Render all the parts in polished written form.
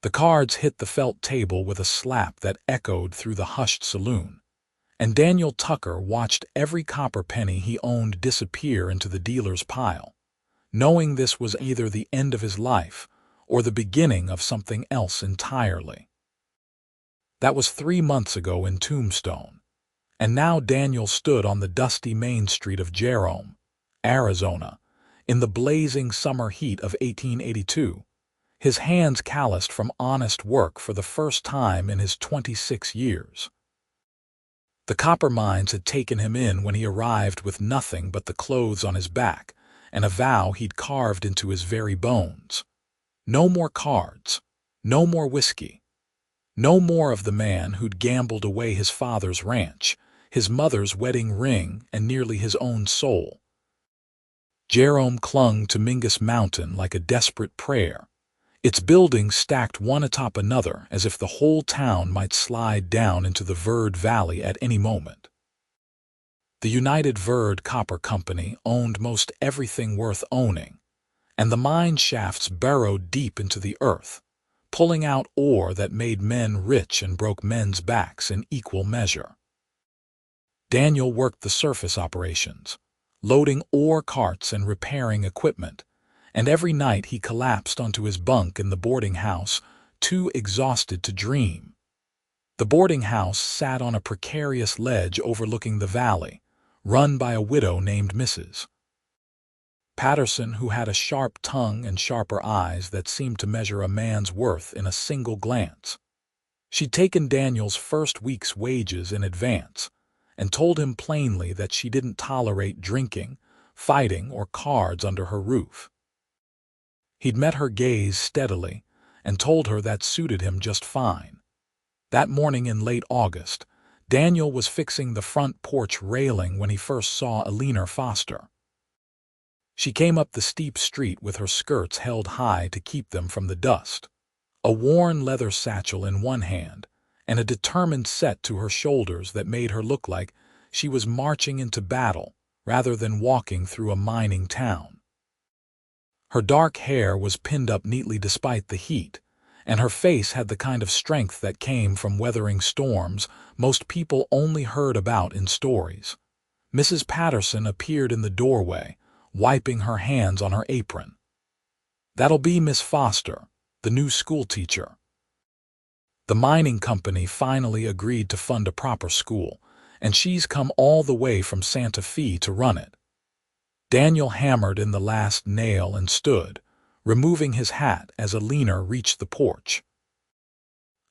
The cards hit the felt table with a slap that echoed through the hushed saloon, and Daniel Tucker watched every copper penny he owned disappear into the dealer's pile, knowing this was either the end of his life or the beginning of something else entirely. That was 3 months ago in Tombstone, and now Daniel stood on the dusty main street of Jerome, Arizona, in the blazing summer heat of 1882, his hands calloused from honest work for the first time in his 26 years. The copper mines had taken him in when he arrived with nothing but the clothes on his back and a vow he'd carved into his very bones. No more cards, no more whiskey, no more of the man who'd gambled away his father's ranch, his mother's wedding ring, and nearly his own soul. Jerome clung to Mingus Mountain like a desperate prayer, its buildings stacked one atop another as if the whole town might slide down into the Verd Valley at any moment. The United Verd Copper Company owned most everything worth owning, and the mine shafts burrowed deep into the earth, pulling out ore that made men rich and broke men's backs in equal measure. Daniel worked the surface operations, loading ore carts and repairing equipment, and every night he collapsed onto his bunk in the boarding house, too exhausted to dream. The boarding house sat on a precarious ledge overlooking the valley, run by a widow named Mrs. Patterson, who had a sharp tongue and sharper eyes that seemed to measure a man's worth in a single glance. She'd taken Daniel's first week's wages in advance and told him plainly that she didn't tolerate drinking, fighting, or cards under her roof. He'd met her gaze steadily and told her that suited him just fine. That morning in late August, Daniel was fixing the front porch railing when he first saw Eleanor Foster. She came up the steep street with her skirts held high to keep them from the dust, a worn leather satchel in one hand, and a determined set to her shoulders that made her look like she was marching into battle rather than walking through a mining town. Her dark hair was pinned up neatly despite the heat, and her face had the kind of strength that came from weathering storms most people only heard about in stories. Mrs. Patterson appeared in the doorway, wiping her hands on her apron. "That'll be Miss Foster, the new schoolteacher." The mining company finally agreed to fund a proper school, and she's come all the way from Santa Fe to run it. Daniel hammered in the last nail and stood, removing his hat as Eleanor reached the porch.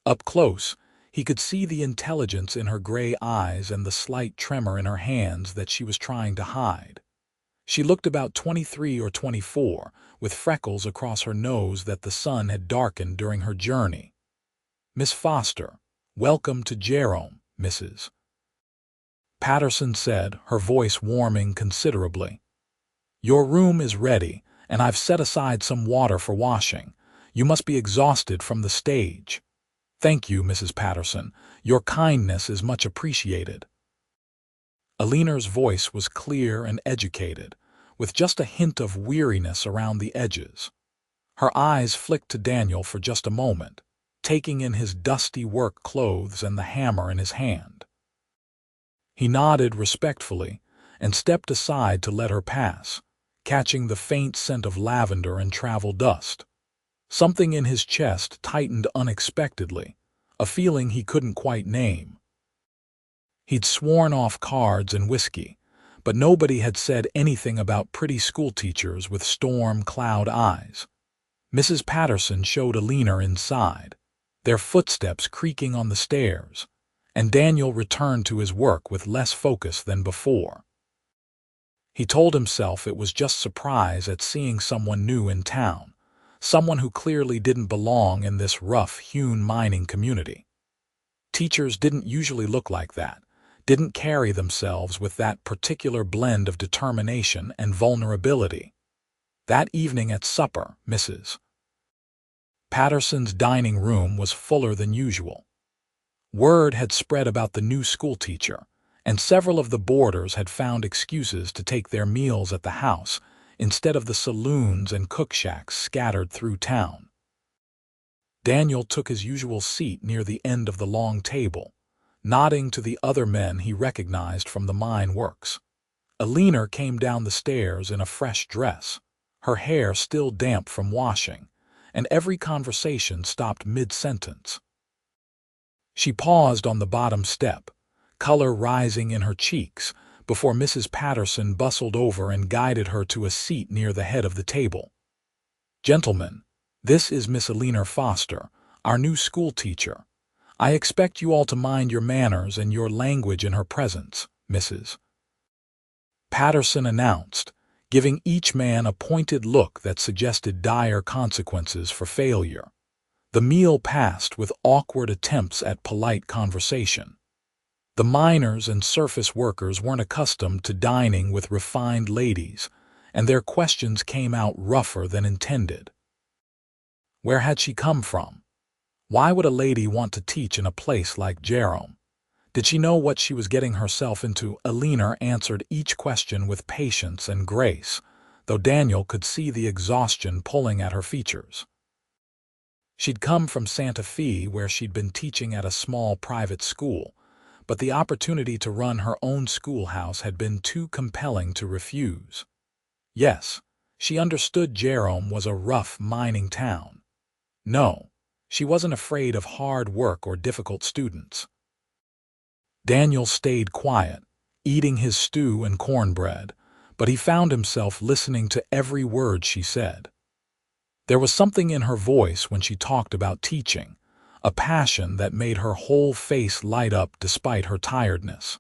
Up close, he could see the intelligence in her gray eyes and the slight tremor in her hands that she was trying to hide. She looked about 23 or 24, with freckles across her nose that the sun had darkened during her journey. "Miss Foster, welcome to Jerome, Mrs. Patterson said, her voice warming considerably. "Your room is ready, and I've set aside some water for washing. You must be exhausted from the stage." "Thank you, Mrs. Patterson. Your kindness is much appreciated." Eleanor's voice was clear and educated, with just a hint of weariness around the edges. Her eyes flicked to Daniel for just a moment, taking in his dusty work clothes and the hammer in his hand. He nodded respectfully and stepped aside to let her pass, catching the faint scent of lavender and travel dust. Something in his chest tightened unexpectedly, a feeling he couldn't quite name. He'd sworn off cards and whiskey, but nobody had said anything about pretty schoolteachers with storm cloud eyes. Mrs. Patterson showed Eleanor inside, their footsteps creaking on the stairs, and Daniel returned to his work with less focus than before. He told himself it was just surprise at seeing someone new in town, someone who clearly didn't belong in this rough-hewn mining community. Teachers didn't usually look like that, didn't carry themselves with that particular blend of determination and vulnerability. That evening at supper, Mrs. Patterson's dining room was fuller than usual. Word had spread about the new schoolteacher, and several of the boarders had found excuses to take their meals at the house instead of the saloons and cook shacks scattered through town. Daniel took his usual seat near the end of the long table, nodding to the other men he recognized from the mine works. Eleanor came down the stairs in a fresh dress, her hair still damp from washing, and every conversation stopped mid-sentence. She paused on the bottom step, color rising in her cheeks, before Mrs. Patterson bustled over and guided her to a seat near the head of the table. "Gentlemen, this is Miss Eleanor Foster, our new schoolteacher. I expect you all to mind your manners and your language in her presence, Mrs. Patterson announced, giving each man a pointed look that suggested dire consequences for failure. The meal passed with awkward attempts at polite conversation. The miners and surface workers weren't accustomed to dining with refined ladies, and their questions came out rougher than intended. Where had she come from? Why would a lady want to teach in a place like Jerome? Did she know what she was getting herself into? Eleanor answered each question with patience and grace, though Daniel could see the exhaustion pulling at her features. She'd come from Santa Fe, where she'd been teaching at a small private school, but the opportunity to run her own schoolhouse had been too compelling to refuse. Yes, she understood Jerome was a rough mining town. No, she wasn't afraid of hard work or difficult students. Daniel stayed quiet, eating his stew and cornbread, but he found himself listening to every word she said. There was something in her voice when she talked about teaching, a passion that made her whole face light up despite her tiredness.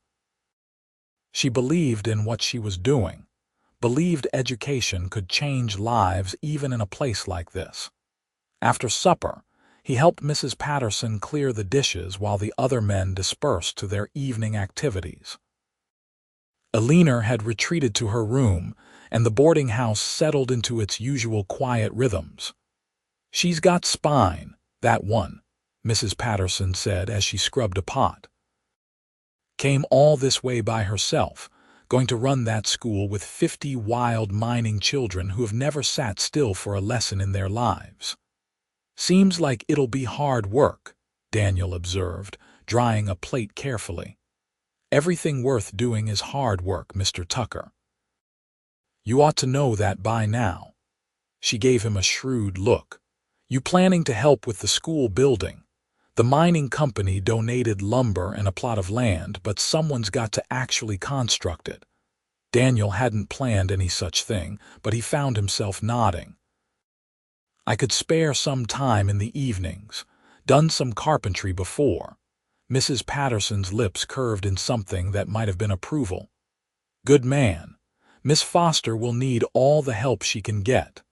She believed in what she was doing, believed education could change lives even in a place like this. After supper, he helped Mrs. Patterson clear the dishes while the other men dispersed to their evening activities. Eleanor had retreated to her room, and the boarding house settled into its usual quiet rhythms. "She's got spine, that one," Mrs. Patterson said as she scrubbed a pot. "Came all this way by herself, going to run that school with 50 wild mining children who have never sat still for a lesson in their lives. Seems like it'll be hard work," Daniel observed, drying a plate carefully. "Everything worth doing is hard work, Mr. Tucker. You ought to know that by now." She gave him a shrewd look. "You planning to help with the school building? The mining company donated lumber and a plot of land, but someone's got to actually construct it." Daniel hadn't planned any such thing, but he found himself nodding. "I could spare some time in the evenings. Done some carpentry before." Mrs. Patterson's lips curved in something that might have been approval. "Good man. Miss Foster will need all the help she can get."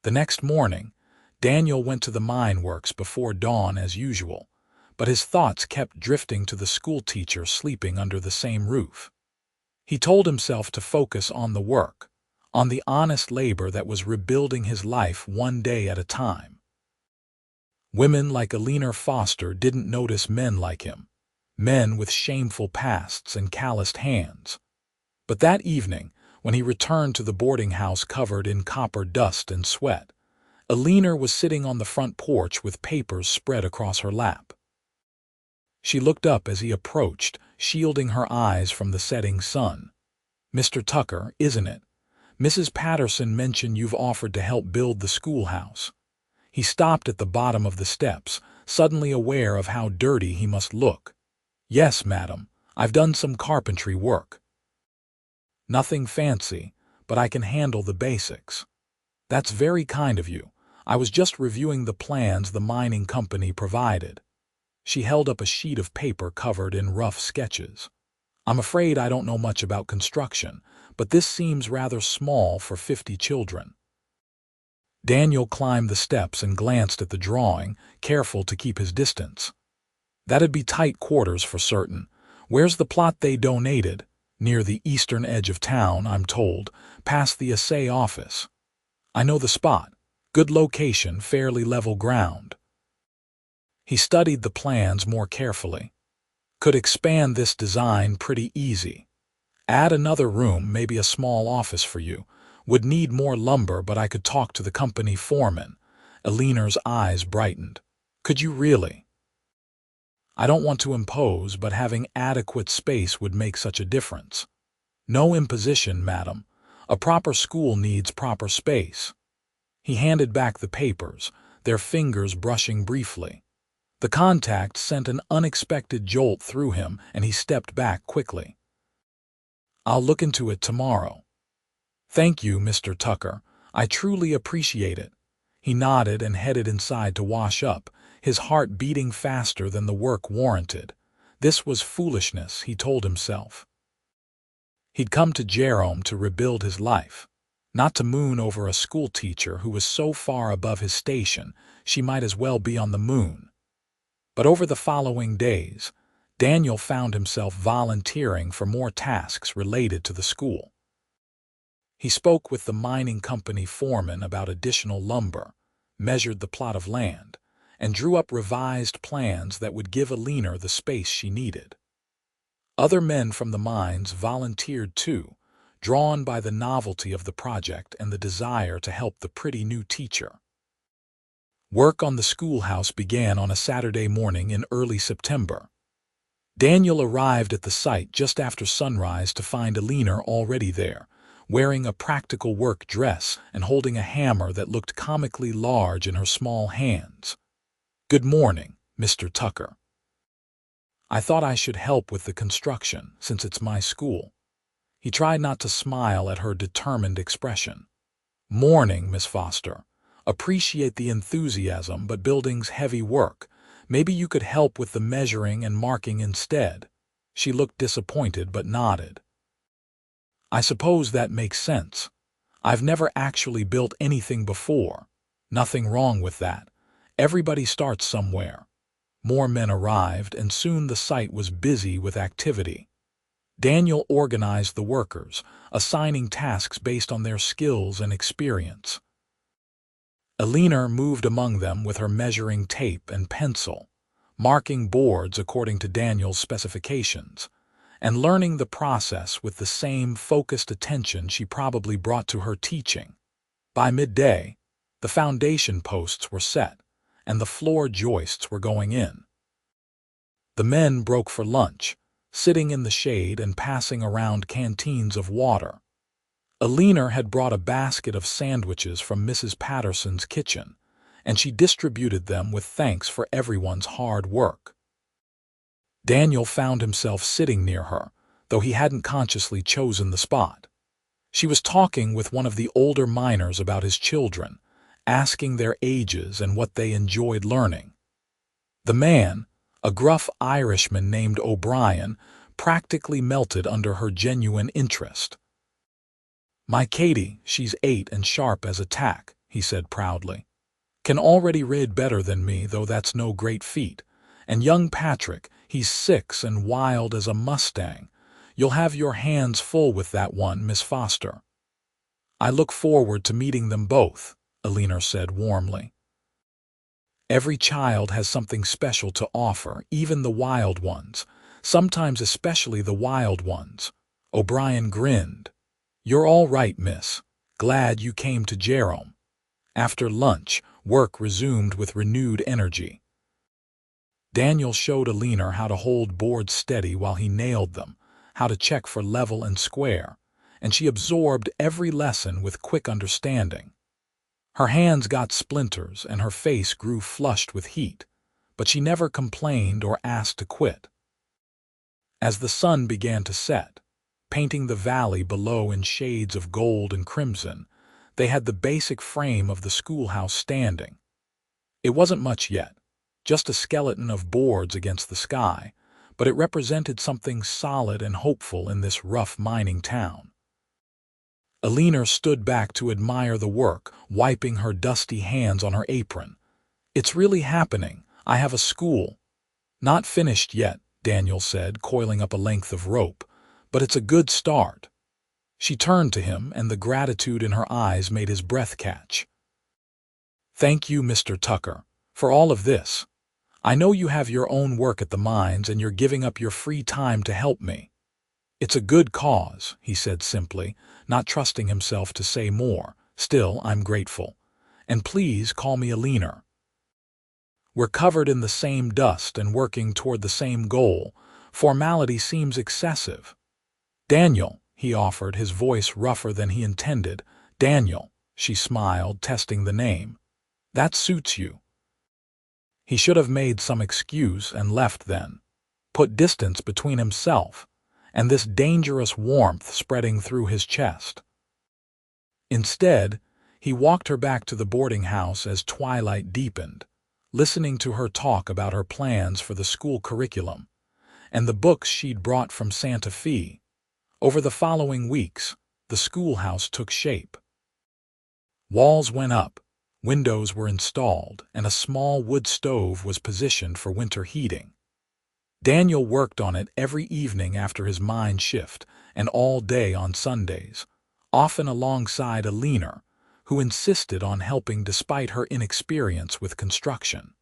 The next morning, Daniel went to the mine works before dawn as usual, but his thoughts kept drifting to the schoolteacher sleeping under the same roof. He told himself to focus on the work, on the honest labor that was rebuilding his life one day at a time. Women like Eleanor Foster didn't notice men like him, men with shameful pasts and calloused hands. But that evening, when he returned to the boarding house covered in copper dust and sweat, Eleanor was sitting on the front porch with papers spread across her lap. She looked up as he approached, shielding her eyes from the setting sun. "Mr. Tucker, isn't it? Mrs. Patterson mentioned you've offered to help build the schoolhouse." He stopped at the bottom of the steps, suddenly aware of how dirty he must look. "Yes, madam, I've done some carpentry work. Nothing fancy, but I can handle the basics." "That's very kind of you. I was just reviewing the plans the mining company provided." She held up a sheet of paper covered in rough sketches. "I'm afraid I don't know much about construction, but this seems rather small for 50 children." Daniel climbed the steps and glanced at the drawing, careful to keep his distance. "That'd be tight quarters for certain. Where's the plot they donated?" "Near the eastern edge of town, I'm told, past the assay office." "I know the spot. Good location, fairly level ground." He studied the plans more carefully. "Could expand this design pretty easy. Add another room, maybe a small office for you. Would need more lumber, but I could talk to the company foreman. Eleanor's eyes brightened. Could you really? I don't want to impose, but having adequate space would make such a difference. No imposition, madam. A proper school needs proper space. He handed back the papers, their fingers brushing briefly. The contact sent an unexpected jolt through him, and he stepped back quickly. I'll look into it tomorrow. Thank you, Mr. Tucker. I truly appreciate it. He nodded and headed inside to wash up, his heart beating faster than the work warranted. This was foolishness, he told himself. He'd come to Jerome to rebuild his life, not to moon over a schoolteacher who was so far above his station she might as well be on the moon. But over the following days, Daniel found himself volunteering for more tasks related to the school. He spoke with the mining company foreman about additional lumber, measured the plot of land, and drew up revised plans that would give Eleanor the space she needed. Other men from the mines volunteered too, drawn by the novelty of the project and the desire to help the pretty new teacher. Work on the schoolhouse began on a Saturday morning in early September. Daniel arrived at the site just after sunrise to find Eleanor already there, wearing a practical work dress and holding a hammer that looked comically large in her small hands. Good morning, Mr. Tucker. I thought I should help with the construction, since it's my school. He tried not to smile at her determined expression. Morning, Miss Foster. Appreciate the enthusiasm, but building's heavy work. Maybe you could help with the measuring and marking instead. She looked disappointed but nodded. I suppose that makes sense. I've never actually built anything before. Nothing wrong with that. Everybody starts somewhere. More men arrived, and soon the site was busy with activity. Daniel organized the workers, assigning tasks based on their skills and experience. Eleanor moved among them with her measuring tape and pencil, marking boards according to Daniel's specifications, and learning the process with the same focused attention she probably brought to her teaching. By midday, the foundation posts were set, and the floor joists were going in. The men broke for lunch, sitting in the shade and passing around canteens of water. Eleanor had brought a basket of sandwiches from Mrs. Patterson's kitchen, and she distributed them with thanks for everyone's hard work. Daniel found himself sitting near her, though he hadn't consciously chosen the spot. She was talking with one of the older miners about his children, asking their ages and what they enjoyed learning. The man, a gruff Irishman named O'Brien, practically melted under her genuine interest. My Katie, she's 8 and sharp as a tack, he said proudly. Can already read better than me, though that's no great feat. And young Patrick, he's 6 and wild as a Mustang. You'll have your hands full with that one, Miss Foster. I look forward to meeting them both, Eleanor said warmly. Every child has something special to offer, even the wild ones, sometimes especially the wild ones. O'Brien grinned. You're all right, miss. Glad you came to Jerome. After lunch, work resumed with renewed energy. Daniel showed Eleanor how to hold boards steady while he nailed them, how to check for level and square, and she absorbed every lesson with quick understanding. Her hands got splinters and her face grew flushed with heat, but she never complained or asked to quit. As the sun began to set, painting the valley below in shades of gold and crimson, they had the basic frame of the schoolhouse standing. It wasn't much yet, just a skeleton of boards against the sky, but it represented something solid and hopeful in this rough mining town. Eleanor stood back to admire the work, wiping her dusty hands on her apron. It's really happening. I have a school. Not finished yet, Daniel said, coiling up a length of rope, but it's a good start. She turned to him, and the gratitude in her eyes made his breath catch. Thank you, Mr. Tucker, for all of this. I know you have your own work at the mines and you're giving up your free time to help me. It's a good cause, he said simply, not trusting himself to say more. Still, I'm grateful. And please call me Eleanor. We're covered in the same dust and working toward the same goal. Formality seems excessive. Daniel, he offered, his voice rougher than he intended. Daniel, she smiled, testing the name. That suits you. He should have made some excuse and left then, put distance between himself and this dangerous warmth spreading through his chest. Instead, he walked her back to the boarding house as twilight deepened, listening to her talk about her plans for the school curriculum and the books she'd brought from Santa Fe. Over the following weeks, the schoolhouse took shape. Walls went up, windows were installed, and a small wood stove was positioned for winter heating. Daniel worked on it every evening after his mind shift and all day on Sundays, often alongside Eleanor, who insisted on helping despite her inexperience with construction.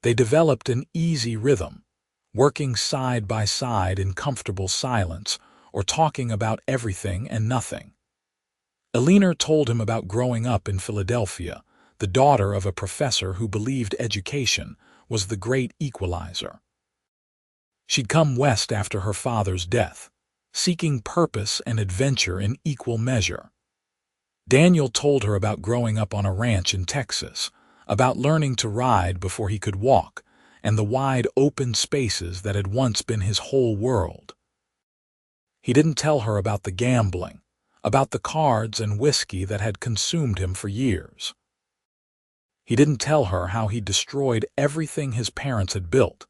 They developed an easy rhythm, working side by side in comfortable silence or talking about everything and nothing. Eleanor told him about growing up in Philadelphia, the daughter of a professor who believed education was the great equalizer. She'd come west after her father's death, seeking purpose and adventure in equal measure. Daniel told her about growing up on a ranch in Texas, about learning to ride before he could walk, and the wide open spaces that had once been his whole world. He didn't tell her about the gambling, about the cards and whiskey that had consumed him for years. He didn't tell her how he'd destroyed everything his parents had built,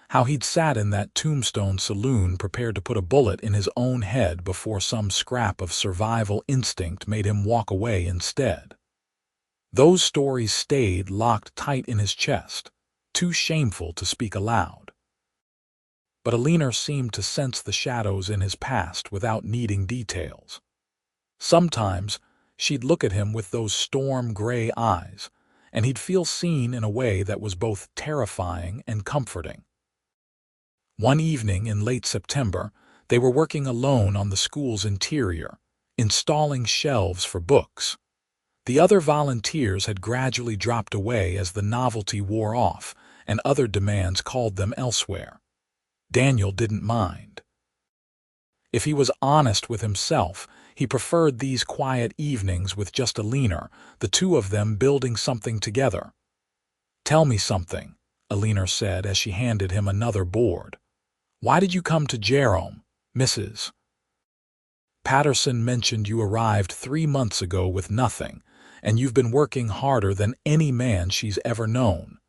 how he'd sat in that Tombstone saloon prepared to put a bullet in his own head before some scrap of survival instinct made him walk away instead. Those stories stayed locked tight in his chest, too shameful to speak aloud. But Eleanor seemed to sense the shadows in his past without needing details. Sometimes she'd look at him with those storm-gray eyes, and he'd feel seen in a way that was both terrifying and comforting. One evening in late September, they were working alone on the school's interior, installing shelves for books. The other volunteers had gradually dropped away as the novelty wore off and other demands called them elsewhere. Daniel didn't mind. If he was honest with himself, he preferred these quiet evenings with just Eleanor, the two of them building something together. "Tell me something," Eleanor said as she handed him another board. "Why did you come to Jerome, Mrs. Patterson mentioned you arrived 3 months ago with nothing, and you've been working harder than any man she's ever known."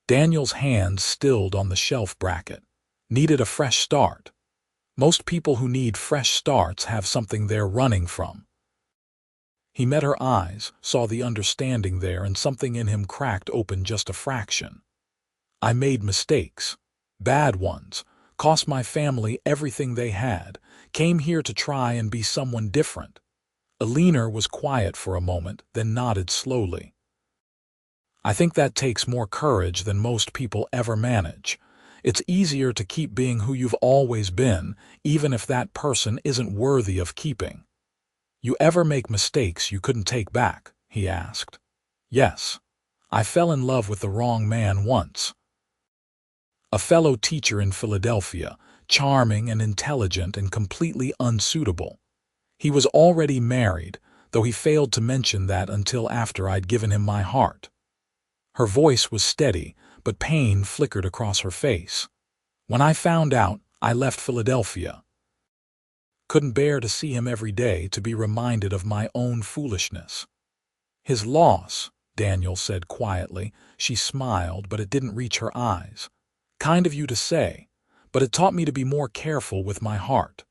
Daniel's hands stilled on the shelf bracket. Needed a fresh start. Most people who need fresh starts have something they're running from. He met her eyes, saw the understanding there, and something in him cracked open just a fraction. "I made mistakes. Bad ones. Cost my family everything they had. Came here to try and be someone different." Eleanor was quiet for a moment, then nodded slowly. "I think that takes more courage than most people ever manage. It's easier to keep being who you've always been, even if that person isn't worthy of keeping." "You ever make mistakes you couldn't take back?" he asked. "Yes. I fell in love with the wrong man once. A fellow teacher in Philadelphia, charming and intelligent and completely unsuitable. He was already married, though he failed to mention that until after I'd given him my heart." Her voice was steady, but pain flickered across her face. "When I found out, I left Philadelphia. Couldn't bear to see him every day, to be reminded of my own foolishness." "His loss," Daniel said quietly. She smiled, but it didn't reach her eyes. "Kind of you to say, but it taught me to be more careful with my heart.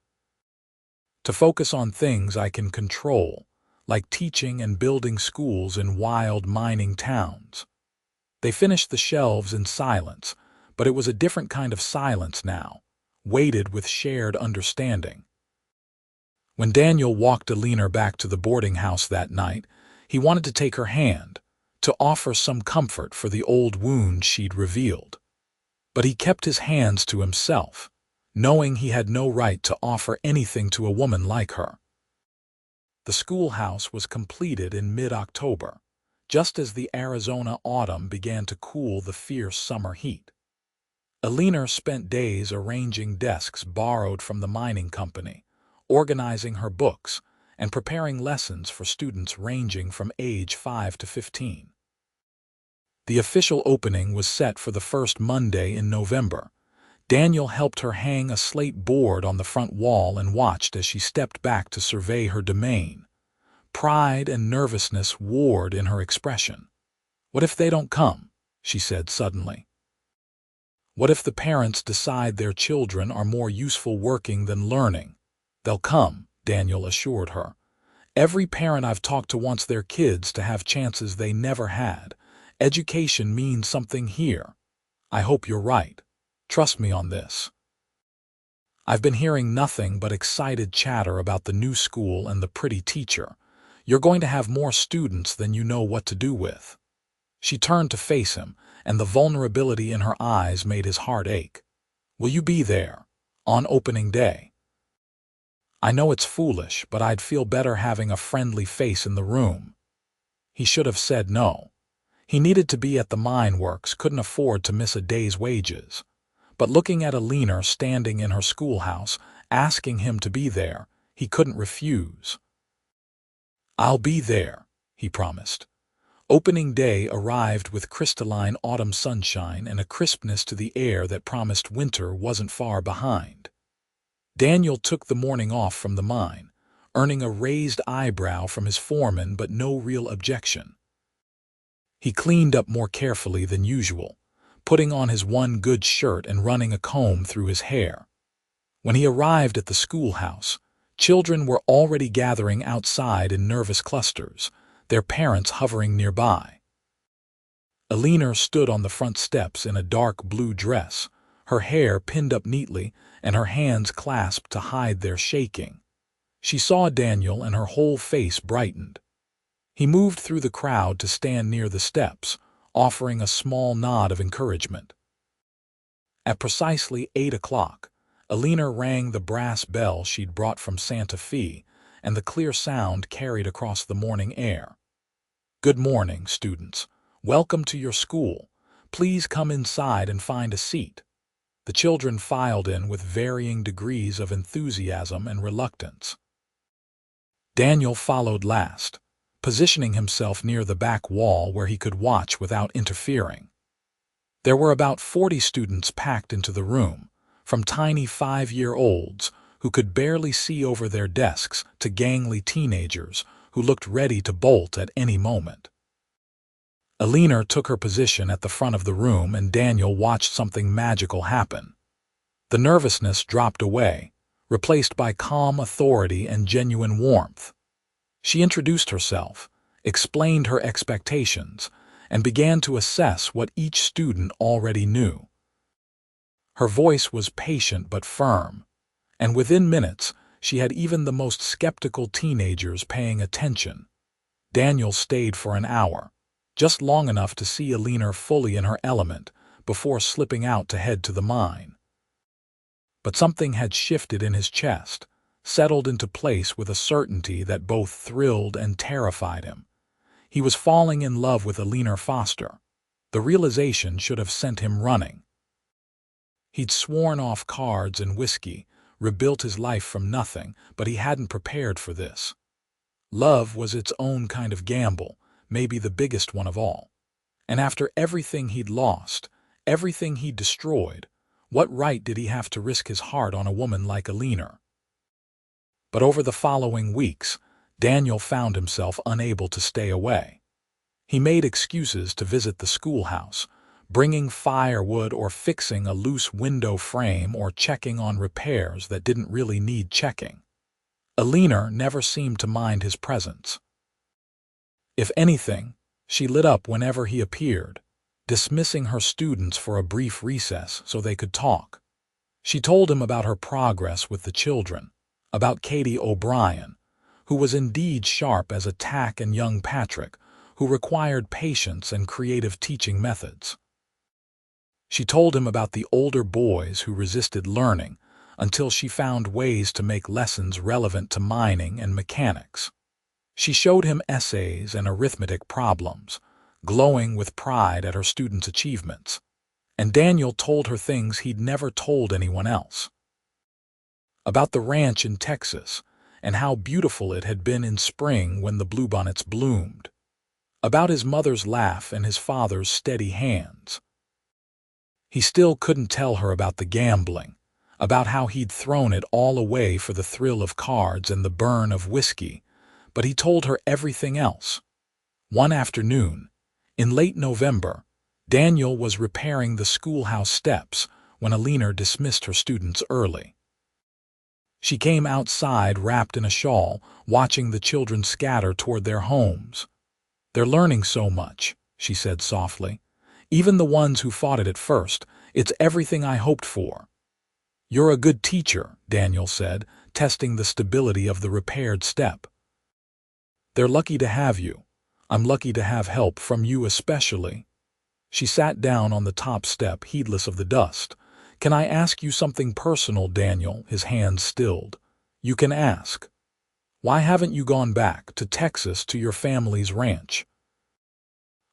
To focus on things I can control, like teaching and building schools in wild mining towns." They finished the shelves in silence, but it was a different kind of silence now, weighted with shared understanding. When Daniel walked Eleanor back to the boarding house that night, he wanted to take her hand, to offer some comfort for the old wound she'd revealed. But he kept his hands to himself, knowing he had no right to offer anything to a woman like her. The schoolhouse was completed in mid-October, just as the Arizona autumn began to cool the fierce summer heat. Eleanor spent days arranging desks borrowed from the mining company, organizing her books, and preparing lessons for students ranging from age 5 to 15. The official opening was set for the first Monday in November. Daniel helped her hang a slate board on the front wall and watched as she stepped back to survey her domain. Pride and nervousness warred in her expression. "What if they don't come?" she said suddenly. "What if the parents decide their children are more useful working than learning?" "They'll come," Daniel assured her. "Every parent I've talked to wants their kids to have chances they never had. Education means something here. I hope you're right. Trust me on this." "I've been hearing nothing but excited chatter about the new school and the pretty teacher. You're going to have more students than you know what to do with." She turned to face him, and the vulnerability in her eyes made his heart ache. "Will you be there on opening day?" "I know it's foolish, but I'd feel better having a friendly face in the room." He should have said no. He needed to be at the mine works, couldn't afford to miss a day's wages. But looking at Eleanor standing in her schoolhouse, asking him to be there, he couldn't refuse. "I'll be there," he promised. Opening day arrived with crystalline autumn sunshine and a crispness to the air that promised winter wasn't far behind. Daniel took the morning off from the mine, earning a raised eyebrow from his foreman but no real objection. He cleaned up more carefully than usual, putting on his one good shirt and running a comb through his hair. When he arrived at the schoolhouse, children were already gathering outside in nervous clusters, their parents hovering nearby. Eleanor stood on the front steps in a dark blue dress, her hair pinned up neatly and her hands clasped to hide their shaking. She saw Daniel and her whole face brightened. He moved through the crowd to stand near the steps, offering a small nod of encouragement. At precisely 8 o'clock, Eleanor rang the brass bell she'd brought from Santa Fe, and the clear sound carried across the morning air. "Good morning, students. Welcome to your school. Please come inside and find a seat." The children filed in with varying degrees of enthusiasm and reluctance. Daniel followed last, positioning himself near the back wall where he could watch without interfering. There were about 40 students packed into the room, from tiny 5-year-olds who could barely see over their desks to gangly teenagers who looked ready to bolt at any moment. Eleanor took her position at the front of the room and Daniel watched something magical happen. The nervousness dropped away, replaced by calm authority and genuine warmth. She introduced herself, explained her expectations, and began to assess what each student already knew. Her voice was patient but firm, and within minutes she had even the most skeptical teenagers paying attention. Daniel stayed for an hour, just long enough to see Eleanor fully in her element before slipping out to head to the mine. But something had shifted in his chest, settled into place with a certainty that both thrilled and terrified him. He was falling in love with Eleanor Foster. The realization should have sent him running. He'd sworn off cards and whiskey, rebuilt his life from nothing, but he hadn't prepared for this. Love was its own kind of gamble, maybe the biggest one of all. And after everything he'd lost, everything he'd destroyed, what right did he have to risk his heart on a woman like Eleanor? But over the following weeks, Daniel found himself unable to stay away. He made excuses to visit the schoolhouse, bringing firewood or fixing a loose window frame or checking on repairs that didn't really need checking. Eleanor never seemed to mind his presence. If anything, she lit up whenever he appeared, dismissing her students for a brief recess so they could talk. She told him about her progress with the children, about Katie O'Brien, who was indeed sharp as a tack, and young Patrick, who required patience and creative teaching methods. She told him about the older boys who resisted learning until she found ways to make lessons relevant to mining and mechanics. She showed him essays and arithmetic problems, glowing with pride at her students' achievements. And Daniel told her things he'd never told anyone else. About the ranch in Texas, and how beautiful it had been in spring when the bluebonnets bloomed. About his mother's laugh and his father's steady hands. He still couldn't tell her about the gambling, about how he'd thrown it all away for the thrill of cards and the burn of whiskey, but he told her everything else. One afternoon, in late November, Daniel was repairing the schoolhouse steps when Eleanor dismissed her students early. She came outside wrapped in a shawl, watching the children scatter toward their homes. "They're learning so much," she said softly. "Even the ones who fought it at first. It's everything I hoped for." "You're a good teacher," Daniel said, testing the stability of the repaired step. "They're lucky to have you. I'm lucky to have help from you especially." She sat down on the top step, heedless of the dust. "Can I ask you something personal, Daniel?" His hands stilled. "You can ask. Why haven't you gone back to Texas to your family's ranch?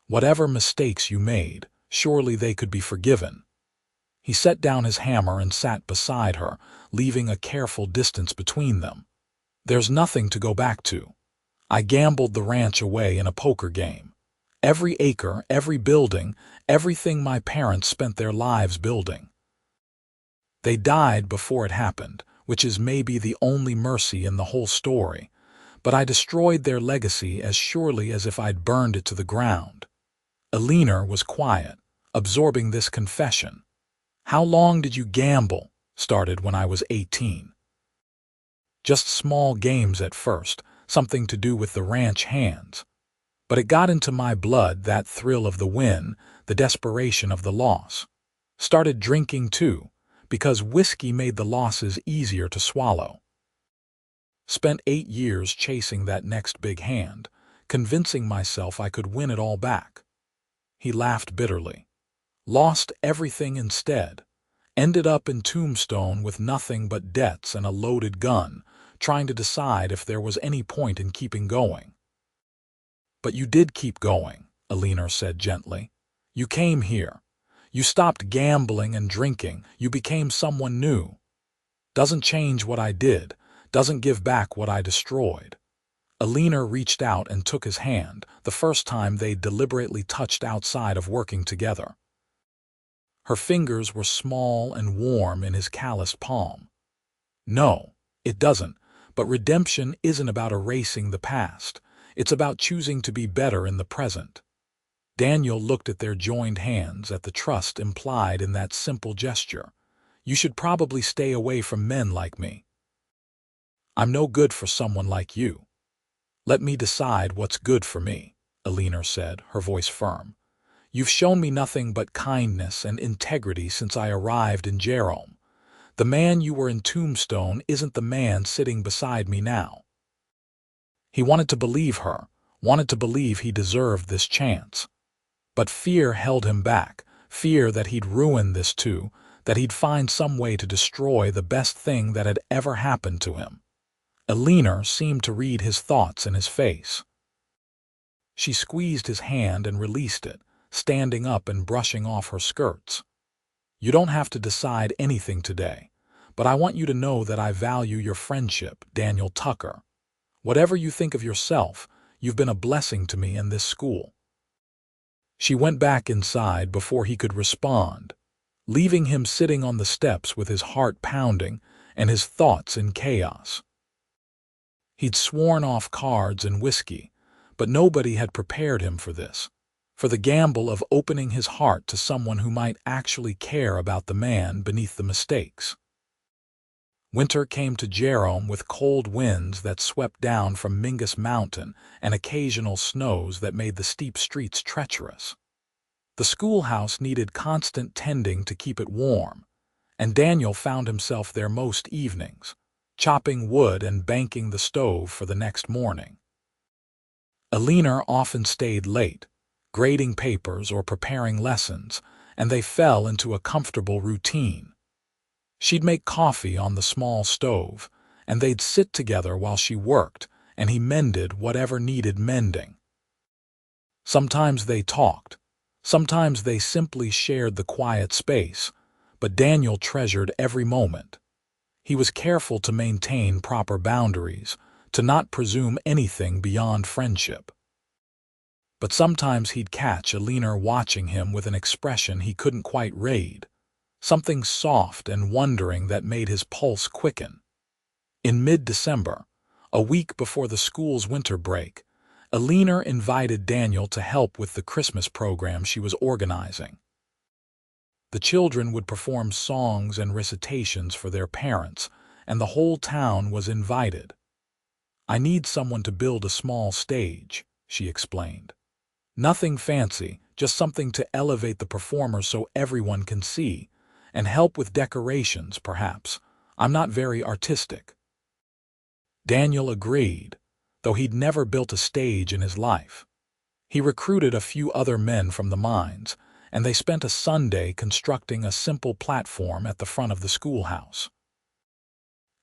Whatever mistakes you made, surely they could be forgiven." He set down his hammer and sat beside her, leaving a careful distance between them. "There's nothing to go back to. I gambled the ranch away in a poker game. Every acre, every building, everything my parents spent their lives building. They died before it happened, which is maybe the only mercy in the whole story, but I destroyed their legacy as surely as if I'd burned it to the ground." Eleanor was quiet, absorbing this confession. "How long did you gamble?" "Started when I was 18. Just small games at first, something to do with the ranch hands. But it got into my blood, that thrill of the win, the desperation of the loss. Started drinking too, because whiskey made the losses easier to swallow. Spent 8 years chasing that next big hand, convincing myself I could win it all back." He laughed bitterly. "Lost everything instead. Ended up in Tombstone with nothing but debts and a loaded gun, trying to decide if there was any point in keeping going." "But you did keep going," Eleanor said gently. "You came here. You stopped gambling and drinking. You became someone new. Doesn't change what I did, doesn't give back what I destroyed." Eleanor reached out and took his hand, the first time they'd deliberately touched outside of working together. Her fingers were small and warm in his calloused palm. "No, it doesn't, but redemption isn't about erasing the past. It's about choosing to be better in the present." Daniel looked at their joined hands, at the trust implied in that simple gesture. "You should probably stay away from men like me. I'm no good for someone like you." "Let me decide what's good for me," Eleanor said, her voice firm. "You've shown me nothing but kindness and integrity since I arrived in Jerome. The man you were in Tombstone isn't the man sitting beside me now." He wanted to believe her, wanted to believe he deserved this chance. But fear held him back, fear that he'd ruin this too, that he'd find some way to destroy the best thing that had ever happened to him. Eleanor seemed to read his thoughts in his face. She squeezed his hand and released it, standing up and brushing off her skirts. "You don't have to decide anything today, but I want you to know that I value your friendship, Daniel Tucker. Whatever you think of yourself, you've been a blessing to me and this school." She went back inside before he could respond, leaving him sitting on the steps with his heart pounding and his thoughts in chaos. He'd sworn off cards and whiskey, but nobody had prepared him for this, for the gamble of opening his heart to someone who might actually care about the man beneath the mistakes. Winter came to Jerome with cold winds that swept down from Mingus Mountain and occasional snows that made the steep streets treacherous. The schoolhouse needed constant tending to keep it warm, and Daniel found himself there most evenings, chopping wood and banking the stove for the next morning. Eleanor often stayed late, grading papers or preparing lessons, and they fell into a comfortable routine. She'd make coffee on the small stove, and they'd sit together while she worked, and he mended whatever needed mending. Sometimes they talked. Sometimes they simply shared the quiet space, but Daniel treasured every moment. He was careful to maintain proper boundaries, to not presume anything beyond friendship. But sometimes he'd catch Eleanor watching him with an expression he couldn't quite read, something soft and wondering that made his pulse quicken. In mid-December, a week before the school's winter break, Eleanor invited Daniel to help with the Christmas program she was organizing. The children would perform songs and recitations for their parents, and the whole town was invited. "I need someone to build a small stage," she explained. "Nothing fancy, just something to elevate the performers so everyone can see, and help with decorations, perhaps. I'm not very artistic." Daniel agreed, though he'd never built a stage in his life. He recruited a few other men from the mines, and they spent a Sunday constructing a simple platform at the front of the schoolhouse.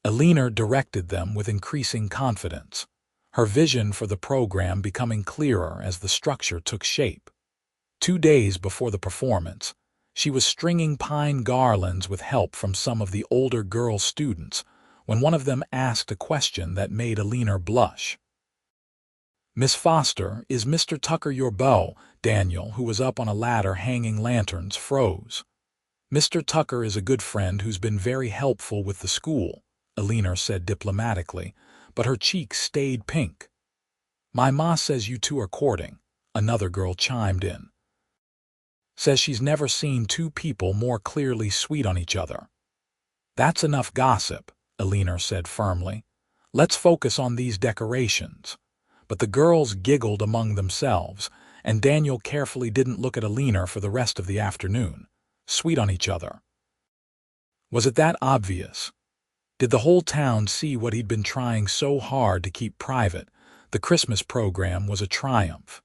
Eleanor directed them with increasing confidence, her vision for the program becoming clearer as the structure took shape. 2 days before the performance, she was stringing pine garlands with help from some of the older girl students when one of them asked a question that made Eleanor blush. "Miss Foster, is Mr. Tucker your beau?" Daniel, who was up on a ladder hanging lanterns, froze. "Mr. Tucker is a good friend who's been very helpful with the school," Eleanor said diplomatically, but her cheeks stayed pink. "My ma says you two are courting," another girl chimed in. "Says she's never seen two people more clearly sweet on each other." "That's enough gossip," Eleanor said firmly. "Let's focus on these decorations." But the girls giggled among themselves, and Daniel carefully didn't look at Eleanor for the rest of the afternoon. Sweet on each other. Was it that obvious? Did the whole town see what he'd been trying so hard to keep private? The Christmas program was a triumph.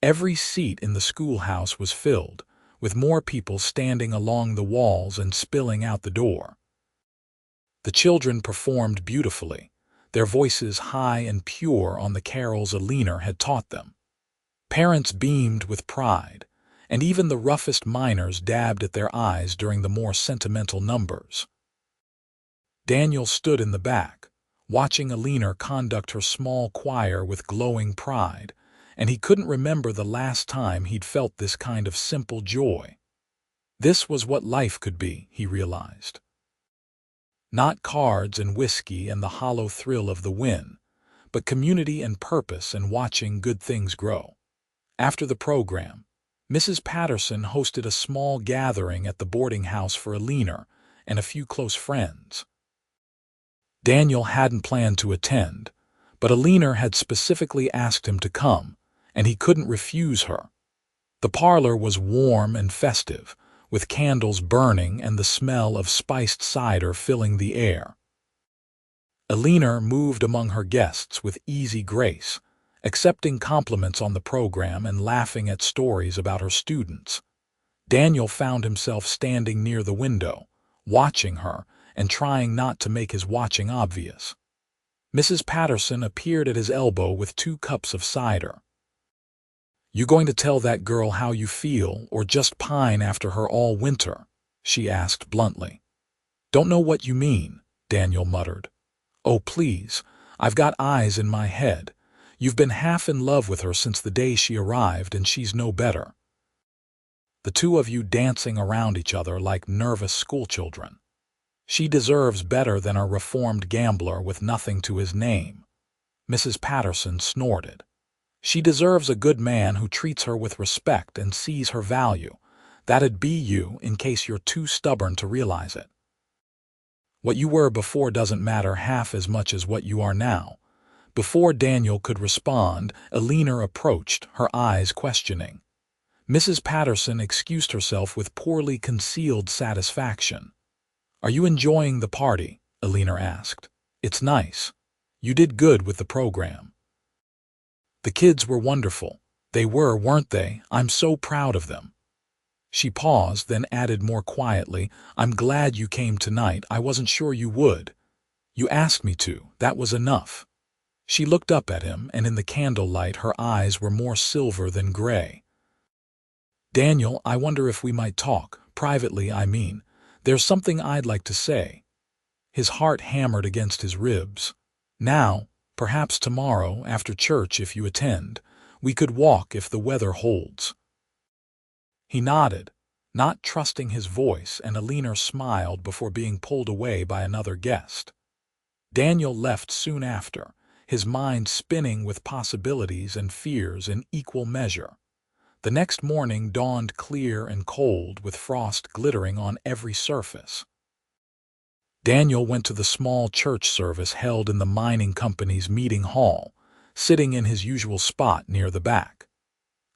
Every seat in the schoolhouse was filled, with more people standing along the walls and spilling out the door. The children performed beautifully, their voices high and pure on the carols Eleanor had taught them. Parents beamed with pride, and even the roughest miners dabbed at their eyes during the more sentimental numbers. Daniel stood in the back, watching Eleanor conduct her small choir with glowing pride, and he couldn't remember the last time he'd felt this kind of simple joy. This was what life could be, he realized. Not cards and whiskey and the hollow thrill of the win, but community and purpose and watching good things grow. After the program, Mrs. Patterson hosted a small gathering at the boarding house for Eleanor and a few close friends. Daniel hadn't planned to attend, but Eleanor had specifically asked him to come, and he couldn't refuse her. The parlor was warm and festive, with candles burning and the smell of spiced cider filling the air. Eleanor moved among her guests with easy grace, accepting compliments on the program and laughing at stories about her students. Daniel found himself standing near the window, watching her and trying not to make his watching obvious. Mrs. Patterson appeared at his elbow with 2 cups of cider. "You going to tell that girl how you feel, or just pine after her all winter?" she asked bluntly. "Don't know what you mean," Daniel muttered. "Oh, please, I've got eyes in my head. You've been half in love with her since the day she arrived, and she's no better. The two of you dancing around each other like nervous schoolchildren. She deserves better than a reformed gambler with nothing to his name." Mrs. Patterson snorted. "She deserves a good man who treats her with respect and sees her value. That'd be you, in case you're too stubborn to realize it. What you were before doesn't matter half as much as what you are now." Before Daniel could respond, Eleanor approached, her eyes questioning. Mrs. Patterson excused herself with poorly concealed satisfaction. "Are you enjoying the party?" Eleanor asked. "It's nice. You did good with the program." "The kids were wonderful. They were, weren't they? I'm so proud of them." She paused, then added more quietly, "I'm glad you came tonight. I wasn't sure you would. You asked me to. That was enough." She looked up at him, and in the candlelight her eyes were more silver than gray. "Daniel, I wonder if we might talk, privately, I mean. There's something I'd like to say." His heart hammered against his ribs. "Now, perhaps tomorrow, after church if you attend. We could walk if the weather holds." He nodded, not trusting his voice, and Eleanor smiled before being pulled away by another guest. Daniel left soon after, his mind spinning with possibilities and fears in equal measure. The next morning dawned clear and cold, with frost glittering on every surface. Daniel went to the small church service held in the mining company's meeting hall, sitting in his usual spot near the back.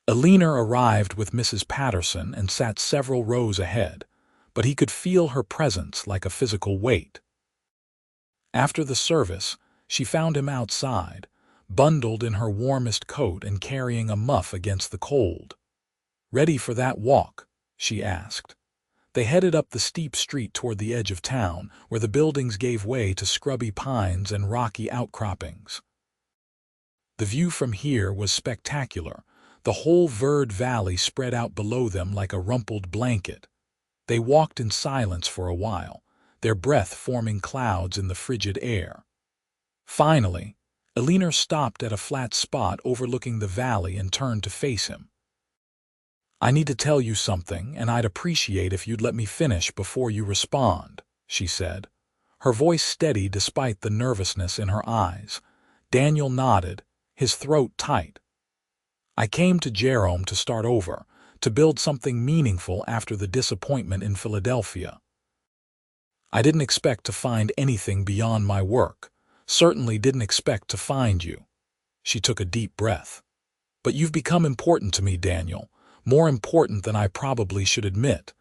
Eleanor arrived with Mrs. Patterson and sat several rows ahead, but he could feel her presence like a physical weight. After the service, she found him outside, bundled in her warmest coat and carrying a muff against the cold. "Ready for that walk?" she asked. They headed up the steep street toward the edge of town, where the buildings gave way to scrubby pines and rocky outcroppings. The view from here was spectacular, the whole Verde Valley spread out below them like a rumpled blanket. They walked in silence for a while, their breath forming clouds in the frigid air. Finally, Eleanor stopped at a flat spot overlooking the valley and turned to face him. "I need to tell you something, and I'd appreciate if you'd let me finish before you respond," she said, her voice steady despite the nervousness in her eyes. Daniel nodded, his throat tight. "I came to Jerome to start over, to build something meaningful after the disappointment in Philadelphia. I didn't expect to find anything beyond my work, certainly didn't expect to find you." She took a deep breath. "But you've become important to me, Daniel. More important than I probably should admit,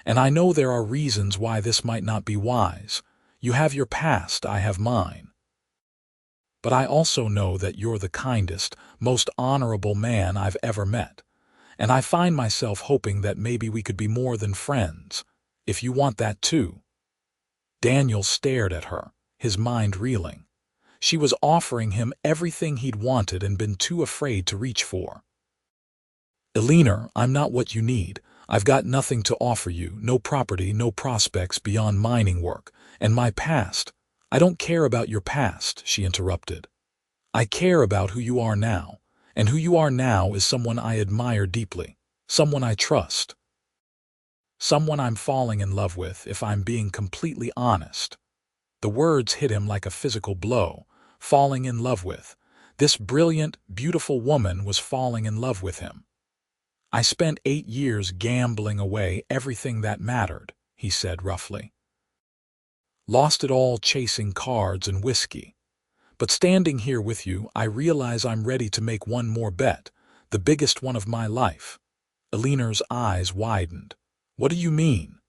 and I know there are reasons why this might not be wise. You have your past, I have mine. But I also know that you're the kindest, most honorable man I've ever met, and I find myself hoping that maybe we could be more than friends, if you want that too." Daniel stared at her, his mind reeling. She was offering him everything he'd wanted and been too afraid to reach for. "Eleanor, I'm not what you need. I've got nothing to offer you, no property, no prospects beyond mining work, and my past—" "I don't care about your past," she interrupted. "I care about who you are now, and who you are now is someone I admire deeply, someone I trust. Someone I'm falling in love with, if I'm being completely honest." The words hit him like a physical blow. Falling in love with. This brilliant, beautiful woman was falling in love with him. "I spent 8 years gambling away everything that mattered," he said roughly. "Lost it all chasing cards and whiskey. But standing here with you, I realize I'm ready to make one more bet, the biggest one of my life." Eleanor's eyes widened. "What do you mean?"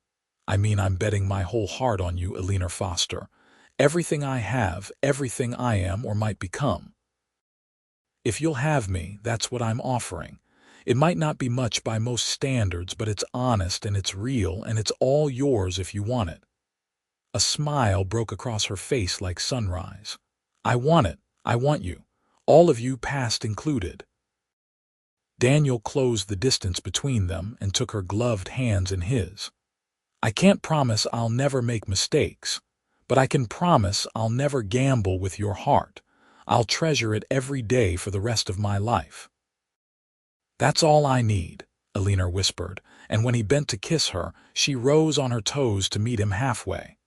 "I mean I'm betting my whole heart on you, Eleanor Foster. Everything I have, everything I am or might become. If you'll have me, that's what I'm offering. It might not be much by most standards, but it's honest and it's real, and it's all yours if you want it." A smile broke across her face like sunrise. "I want it. I want you. All of you, past included." Daniel closed the distance between them and took her gloved hands in his. "I can't promise I'll never make mistakes, but I can promise I'll never gamble with your heart. I'll treasure it every day for the rest of my life." "That's all I need," Eleanor whispered, and when he bent to kiss her, she rose on her toes to meet him halfway.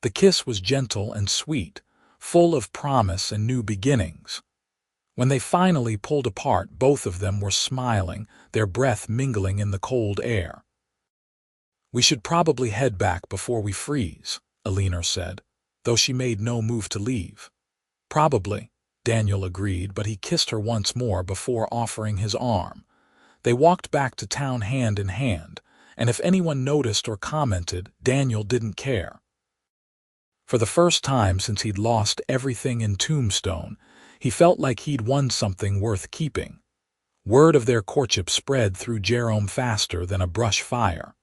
The kiss was gentle and sweet, full of promise and new beginnings. When they finally pulled apart, both of them were smiling, their breath mingling in the cold air. "We should probably head back before we freeze," Eleanor said, though she made no move to leave. "Probably," Daniel agreed, but he kissed her once more before offering his arm. They walked back to town hand in hand, and if anyone noticed or commented, Daniel didn't care. For the first time since he'd lost everything in Tombstone, he felt like he'd won something worth keeping. Word of their courtship spread through Jerome faster than a brush fire.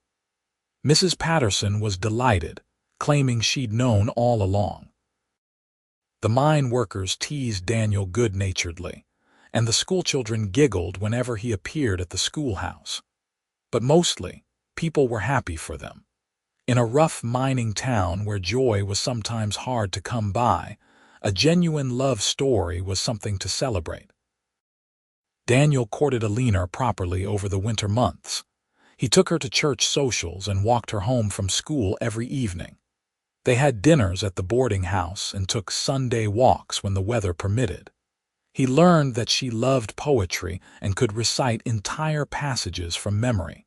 Mrs. Patterson was delighted, claiming she'd known all along. The mine workers teased Daniel good-naturedly, and the schoolchildren giggled whenever he appeared at the schoolhouse. But mostly, people were happy for them. In a rough mining town where joy was sometimes hard to come by, a genuine love story was something to celebrate. Daniel courted Eleanor properly over the winter months. He took her to church socials and walked her home from school every evening. They had dinners at the boarding house and took Sunday walks when the weather permitted. He learned that she loved poetry and could recite entire passages from memory.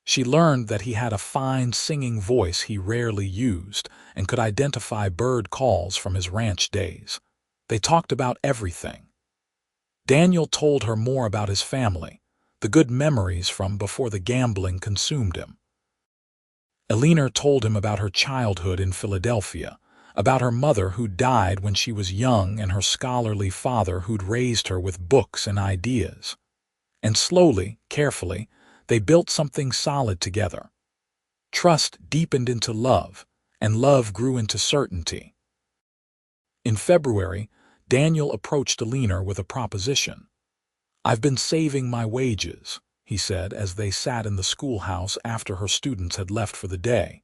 She learned that he had a fine singing voice he rarely used and could identify bird calls from his ranch days. They talked about everything. Daniel told her more about his family, the good memories from before the gambling consumed him. Eleanor told him about her childhood in Philadelphia, about her mother who died when she was young and her scholarly father who'd raised her with books and ideas. And slowly, carefully, they built something solid together. Trust deepened into love, and love grew into certainty. In February, Daniel approached Eleanor with a proposition. "I've been saving my wages," he said as they sat in the schoolhouse after her students had left for the day.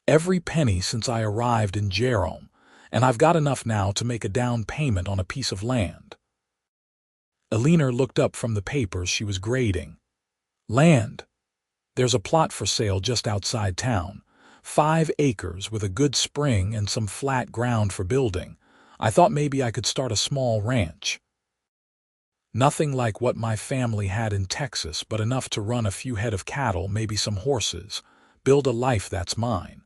"Every penny since I arrived in Jerome, and I've got enough now to make a down payment on a piece of land." Eleanor looked up from the papers she was grading. "Land? There's a plot for sale just outside town. 5 acres with a good spring and some flat ground for building. I thought maybe I could start a small ranch. Nothing like what my family had in Texas, but enough to run a few head of cattle, maybe some horses. Build a life that's mine."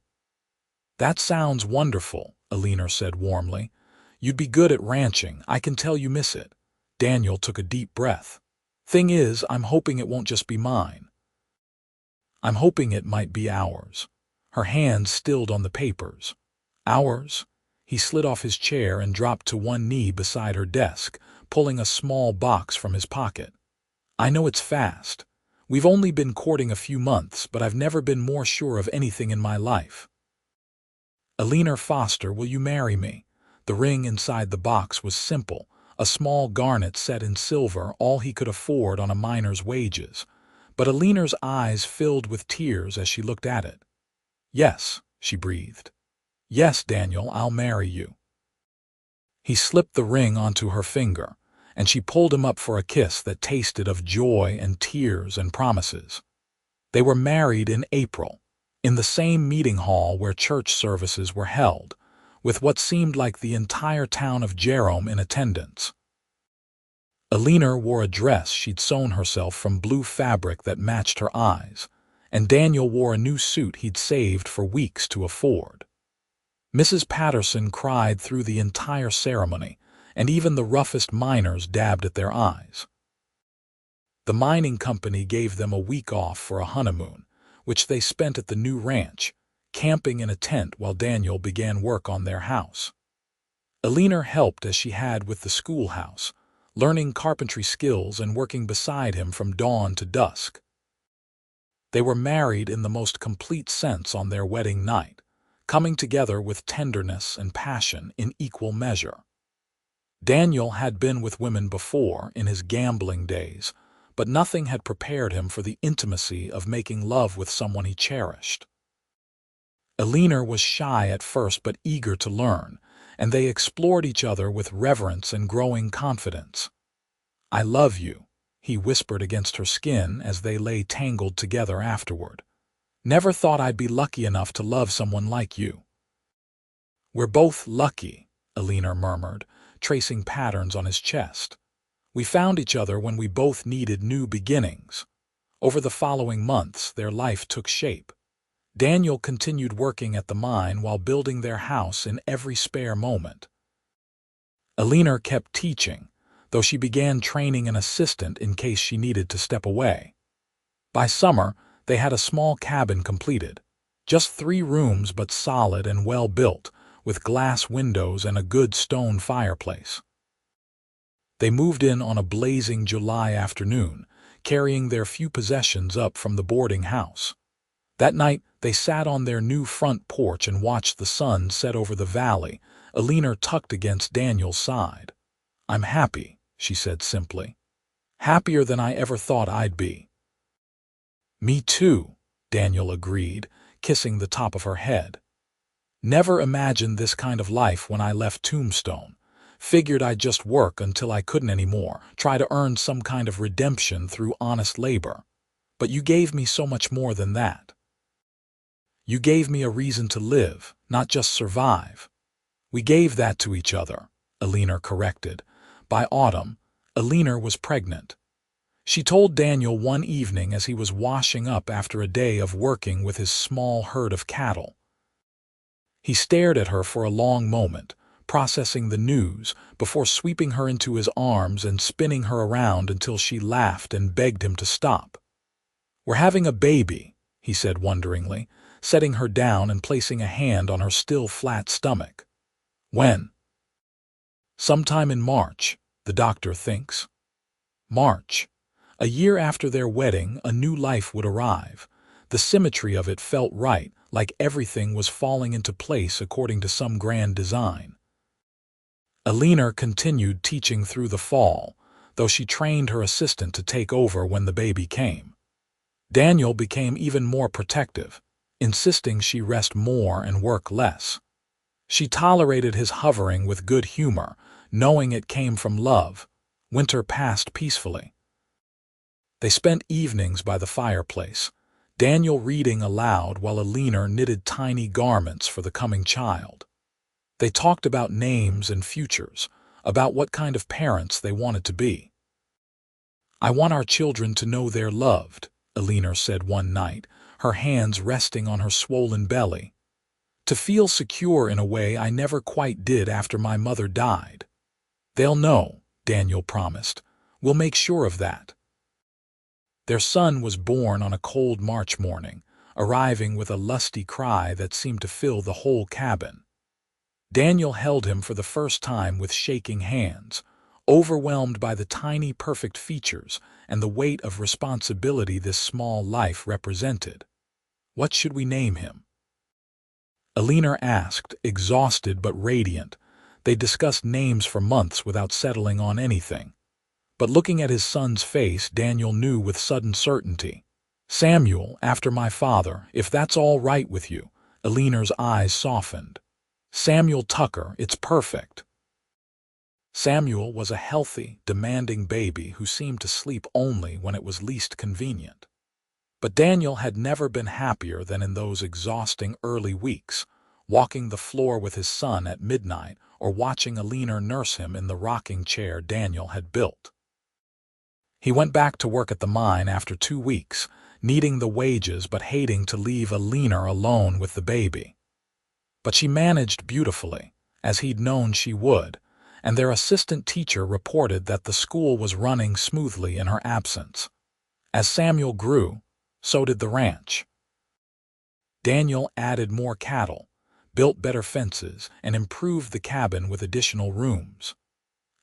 "That sounds wonderful," Eleanor said warmly. "You'd be good at ranching. I can tell you miss it." Daniel took a deep breath. "Thing is, I'm hoping it won't just be mine. I'm hoping it might be ours." Her hands stilled on the papers. "Ours?" He slid off his chair and dropped to one knee beside her desk, pulling a small box from his pocket. "I know it's fast. We've only been courting a few months, but I've never been more sure of anything in my life. Eleanor Foster, will you marry me?" The ring inside the box was simple, a small garnet set in silver, all he could afford on a miner's wages. But Eleanor's eyes filled with tears as she looked at it. "Yes," she breathed. "Yes, Daniel, I'll marry you." He slipped the ring onto her finger, and she pulled him up for a kiss that tasted of joy and tears and promises. They were married in April, in the same meeting hall where church services were held, with what seemed like the entire town of Jerome in attendance. Eleanor wore a dress she'd sewn herself from blue fabric that matched her eyes, and Daniel wore a new suit he'd saved for weeks to afford. Mrs. Patterson cried through the entire ceremony, and even the roughest miners dabbed at their eyes. The mining company gave them a week off for a honeymoon, which they spent at the new ranch, camping in a tent while Daniel began work on their house. Eleanor helped as she had with the schoolhouse, learning carpentry skills and working beside him from dawn to dusk. They were married in the most complete sense on their wedding night, coming together with tenderness and passion in equal measure. Daniel had been with women before in his gambling days, but nothing had prepared him for the intimacy of making love with someone he cherished. Eleanor was shy at first but eager to learn, and they explored each other with reverence and growing confidence. "I love you," he whispered against her skin as they lay tangled together afterward. "Never thought I'd be lucky enough to love someone like you." "We're both lucky," Eleanor murmured, tracing patterns on his chest. "We found each other when we both needed new beginnings." Over the following months, their life took shape. Daniel continued working at the mine while building their house in every spare moment. Eleanor kept teaching, though she began training an assistant in case she needed to step away. By summer, they had a small cabin completed. Just 3 rooms, but solid and well built, with glass windows and a good stone fireplace. They moved in on a blazing July afternoon, carrying their few possessions up from the boarding house. That night, they sat on their new front porch and watched the sun set over the valley, Eleanor tucked against Daniel's side. "I'm happy," she said simply. "Happier than I ever thought I'd be." "Me too," Daniel agreed, kissing the top of her head. "Never imagined this kind of life when I left Tombstone. Figured I'd just work until I couldn't anymore, try to earn some kind of redemption through honest labor. But you gave me so much more than that. You gave me a reason to live, not just survive." "We gave that to each other," Eleanor corrected. By autumn, Eleanor was pregnant. She told Daniel one evening as he was washing up after a day of working with his small herd of cattle. He stared at her for a long moment, processing the news, before sweeping her into his arms and spinning her around until she laughed and begged him to stop. "We're having a baby," he said wonderingly, setting her down and placing a hand on her still flat stomach. "When?" "Sometime in March, the doctor thinks." March. A year after their wedding, a new life would arrive. The symmetry of it felt right, like everything was falling into place according to some grand design. Eleanor continued teaching through the fall, though she trained her assistant to take over when the baby came. Daniel became even more protective, insisting she rest more and work less. She tolerated his hovering with good humor, knowing it came from love. Winter passed peacefully. They spent evenings by the fireplace, Daniel reading aloud while Eleanor knitted tiny garments for the coming child. They talked about names and futures, about what kind of parents they wanted to be. "I want our children to know they're loved," Eleanor said one night, her hands resting on her swollen belly. "To feel secure in a way I never quite did after my mother died." "They'll know," Daniel promised. "We'll make sure of that." Their son was born on a cold March morning, arriving with a lusty cry that seemed to fill the whole cabin. Daniel held him for the first time with shaking hands, overwhelmed by the tiny perfect features and the weight of responsibility this small life represented. "What should we name him?" Eleanor asked, exhausted but radiant. They discussed names for months without settling on anything. But looking at his son's face, Daniel knew with sudden certainty. "Samuel, after my father, if that's all right with you." Eleanor's eyes softened. "Samuel Tucker, it's perfect." Samuel was a healthy, demanding baby who seemed to sleep only when it was least convenient. But Daniel had never been happier than in those exhausting early weeks, walking the floor with his son at midnight or watching Eleanor nurse him in the rocking chair Daniel had built. He went back to work at the mine after 2 weeks, needing the wages but hating to leave Eleanor alone with the baby. But she managed beautifully, as he'd known she would, and their assistant teacher reported that the school was running smoothly in her absence. As Samuel grew, so did the ranch. Daniel added more cattle, built better fences, and improved the cabin with additional rooms.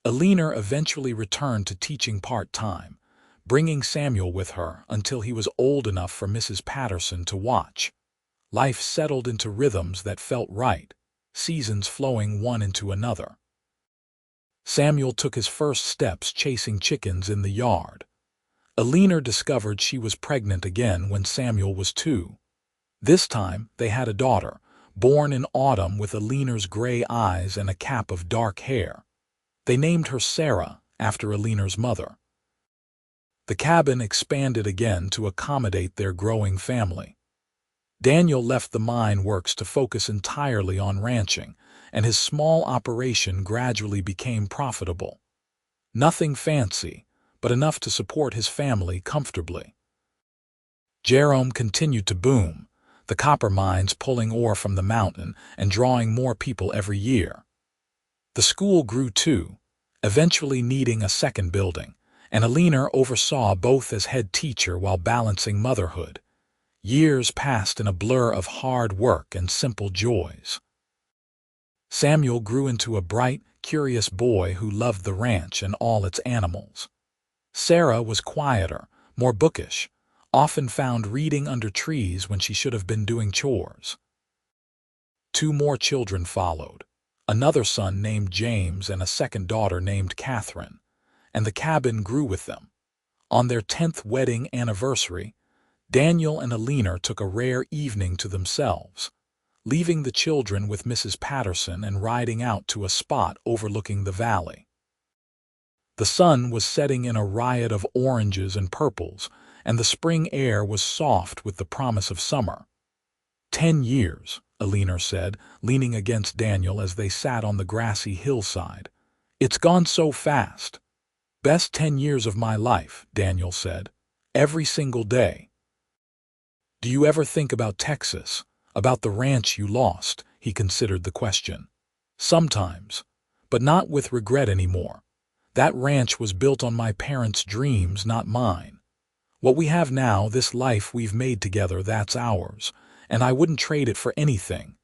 Eleanor eventually returned to teaching part-time, bringing Samuel with her until he was old enough for Mrs. Patterson to watch. Life settled into rhythms that felt right, seasons flowing one into another. Samuel took his first steps chasing chickens in the yard. Eleanor discovered she was pregnant again when Samuel was 2. This time they had a daughter, born in autumn with Eleanor's gray eyes and a cap of dark hair. They named her Sarah, after Eleanor's mother. The cabin expanded again to accommodate their growing family. Daniel left the mine works to focus entirely on ranching, and his small operation gradually became profitable. Nothing fancy, but enough to support his family comfortably. Jerome continued to boom, the copper mines pulling ore from the mountain and drawing more people every year. The school grew too, eventually needing a second building, and Eleanor oversaw both as head teacher while balancing motherhood. Years passed in a blur of hard work and simple joys. Samuel grew into a bright, curious boy who loved the ranch and all its animals. Sarah was quieter, more bookish, often found reading under trees when she should have been doing chores. 2 more children followed. another son named James, and a second daughter named Catherine, and the cabin grew with them. On their 10th wedding anniversary, Daniel and Eleanor took a rare evening to themselves, leaving the children with Mrs. Patterson and riding out to a spot overlooking the valley. The sun was setting in a riot of oranges and purples, and the spring air was soft with the promise of summer. 10 years, Eleanor said, leaning against Daniel as they sat on the grassy hillside. It's gone so fast. Best 10 years of my life, Daniel said. Every single day. Do you ever think about Texas, about the ranch you lost? He considered the question. Sometimes, but not with regret anymore. That ranch was built on my parents' dreams, not mine. What we have now, this life we've made together, that's ours, and I wouldn't trade it for anything.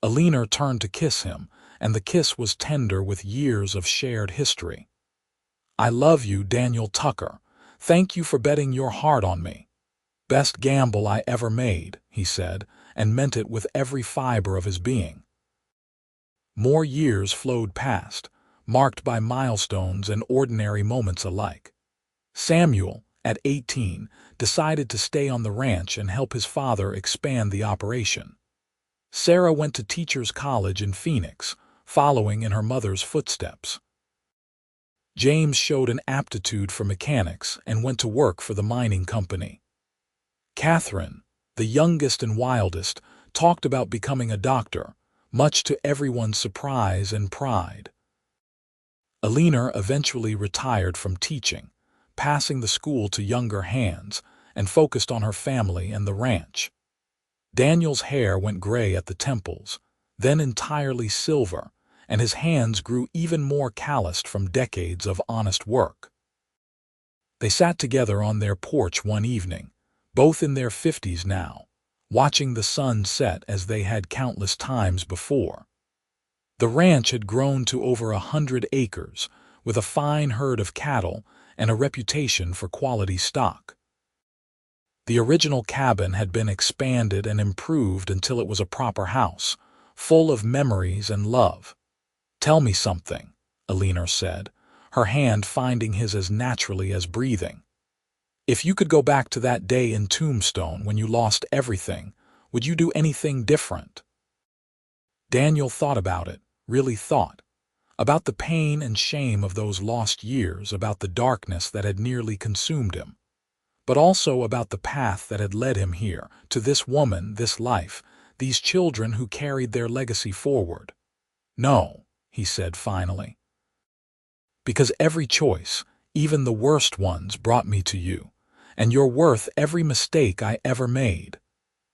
Eleanor turned to kiss him, and the kiss was tender with years of shared history. I love you, Daniel Tucker. Thank you for betting your heart on me. Best gamble I ever made, he said, and meant it with every fiber of his being. More years flowed past, marked by milestones and ordinary moments alike. Samuel, at 18, decided to stay on the ranch and help his father expand the operation. Sarah went to Teachers College in Phoenix, following in her mother's footsteps. James showed an aptitude for mechanics and went to work for the mining company. Catherine, the youngest and wildest, talked about becoming a doctor, much to everyone's surprise and pride. Eleanor eventually retired from teaching, passing the school to younger hands, and focused on her family and the ranch. Daniel's hair went gray at the temples, then entirely silver, and his hands grew even more calloused from decades of honest work. They sat together on their porch one evening, both in their 50s now, watching the sun set as they had countless times before. The ranch had grown to over 100 acres, with a fine herd of cattle and a reputation for quality stock. The original cabin had been expanded and improved until it was a proper house, full of memories and love. Tell me something, Eleanor said, her hand finding his as naturally as breathing. If you could go back to that day in Tombstone when you lost everything, would you do anything different? Daniel thought about it, really thought. About the pain and shame of those lost years, about the darkness that had nearly consumed him, but also about the path that had led him here, to this woman, this life, these children who carried their legacy forward. No, he said finally. Because every choice, even the worst ones, brought me to you, and you're worth every mistake I ever made.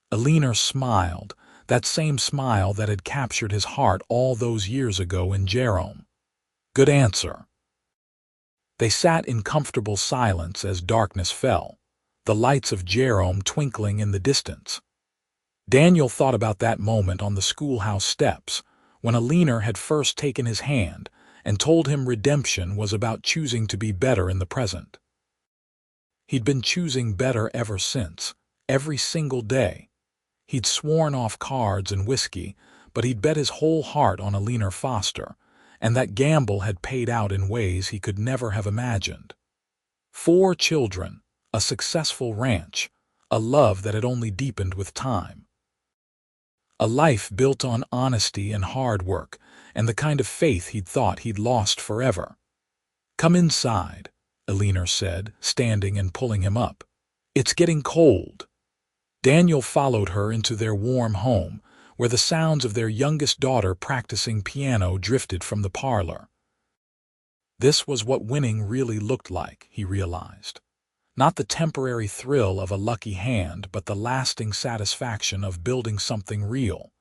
Eleanor smiled, that same smile that had captured his heart all those years ago in Jerome. Good answer. They sat in comfortable silence as darkness fell, the lights of Jerome twinkling in the distance. Daniel thought about that moment on the schoolhouse steps, when Eleanor had first taken his hand and told him redemption was about choosing to be better in the present. He'd been choosing better ever since, every single day. He'd sworn off cards and whiskey, but he'd bet his whole heart on Eleanor Foster, and that gamble had paid out in ways he could never have imagined. 4 children, a successful ranch, a love that had only deepened with time. A life built on honesty and hard work, and the kind of faith he'd thought he'd lost forever. Come inside, Eleanor said, standing and pulling him up. It's getting cold. Daniel followed her into their warm home, where the sounds of their youngest daughter practicing piano drifted from the parlor. This was what winning really looked like, he realized. Not the temporary thrill of a lucky hand, but the lasting satisfaction of building something real.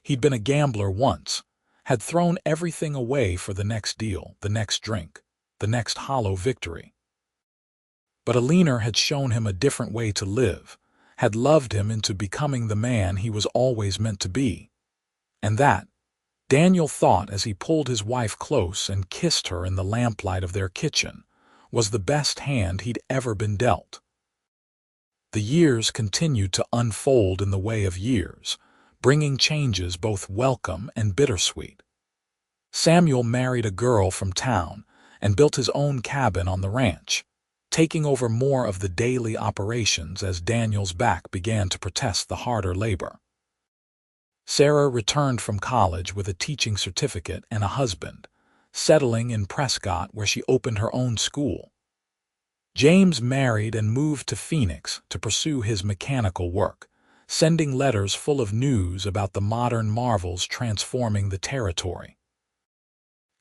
He'd been a gambler once, had thrown everything away for the next deal, the next drink, the next hollow victory. But Eleanor had shown him a different way to live, had loved him into becoming the man he was always meant to be. And that, Daniel thought as he pulled his wife close and kissed her in the lamplight of their kitchen, was the best hand he'd ever been dealt. The years continued to unfold in the way of years, bringing changes both welcome and bittersweet. Samuel married a girl from town and built his own cabin on the ranch, taking over more of the daily operations as Daniel's back began to protest the harder labor. Sarah returned from college with a teaching certificate and a husband, settling in Prescott where she opened her own school. James married and moved to Phoenix to pursue his mechanical work, sending letters full of news about the modern marvels transforming the territory.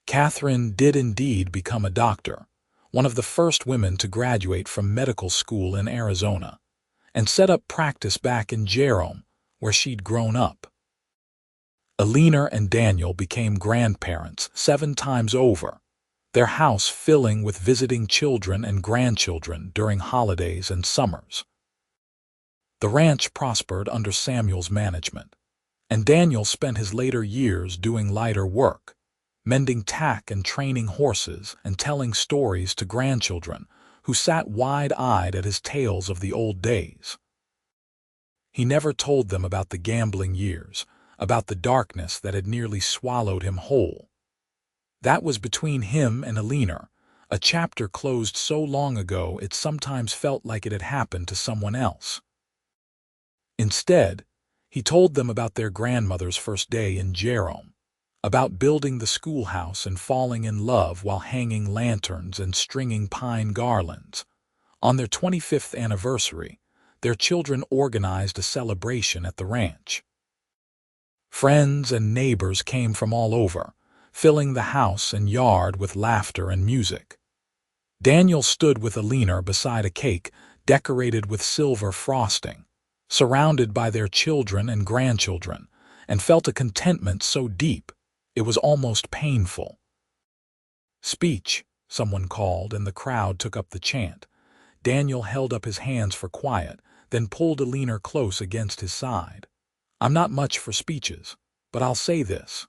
Catherine did indeed become a doctor, one of the first women to graduate from medical school in Arizona, and set up practice back in Jerome, where she'd grown up. Eleanor and Daniel became grandparents 7 times over, their house filling with visiting children and grandchildren during holidays and summers. The ranch prospered under Samuel's management, and Daniel spent his later years doing lighter work, mending tack and training horses and telling stories to grandchildren who sat wide-eyed at his tales of the old days. He never told them about the gambling years, about the darkness that had nearly swallowed him whole. That was between him and Eleanor, a chapter closed so long ago it sometimes felt like it had happened to someone else. Instead, he told them about their grandmother's first day in Jerome, about building the schoolhouse and falling in love while hanging lanterns and stringing pine garlands. On their 25th anniversary, their children organized a celebration at the ranch. Friends and neighbors came from all over, filling the house and yard with laughter and music. Daniel stood with Eleanor beside a cake decorated with silver frosting, surrounded by their children and grandchildren, and felt a contentment so deep it was almost painful. "Speech," someone called, and the crowd took up the chant. Daniel held up his hands for quiet, then pulled Eleanor close against his side. "I'm not much for speeches, but I'll say this.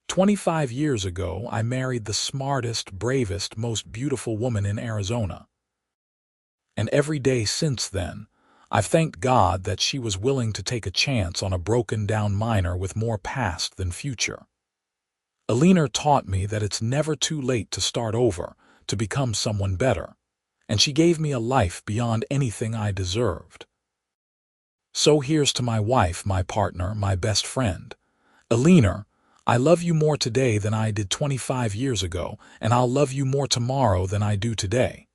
25 years ago, I married the smartest, bravest, most beautiful woman in Arizona. And every day since then, I've thanked God that she was willing to take a chance on a broken-down miner with more past than future. Eleanor taught me that it's never too late to start over, to become someone better, and she gave me a life beyond anything I deserved. So here's to my wife, my partner, my best friend. Eleanor, I love you more today than I did 25 years ago, and I'll love you more tomorrow than I do today."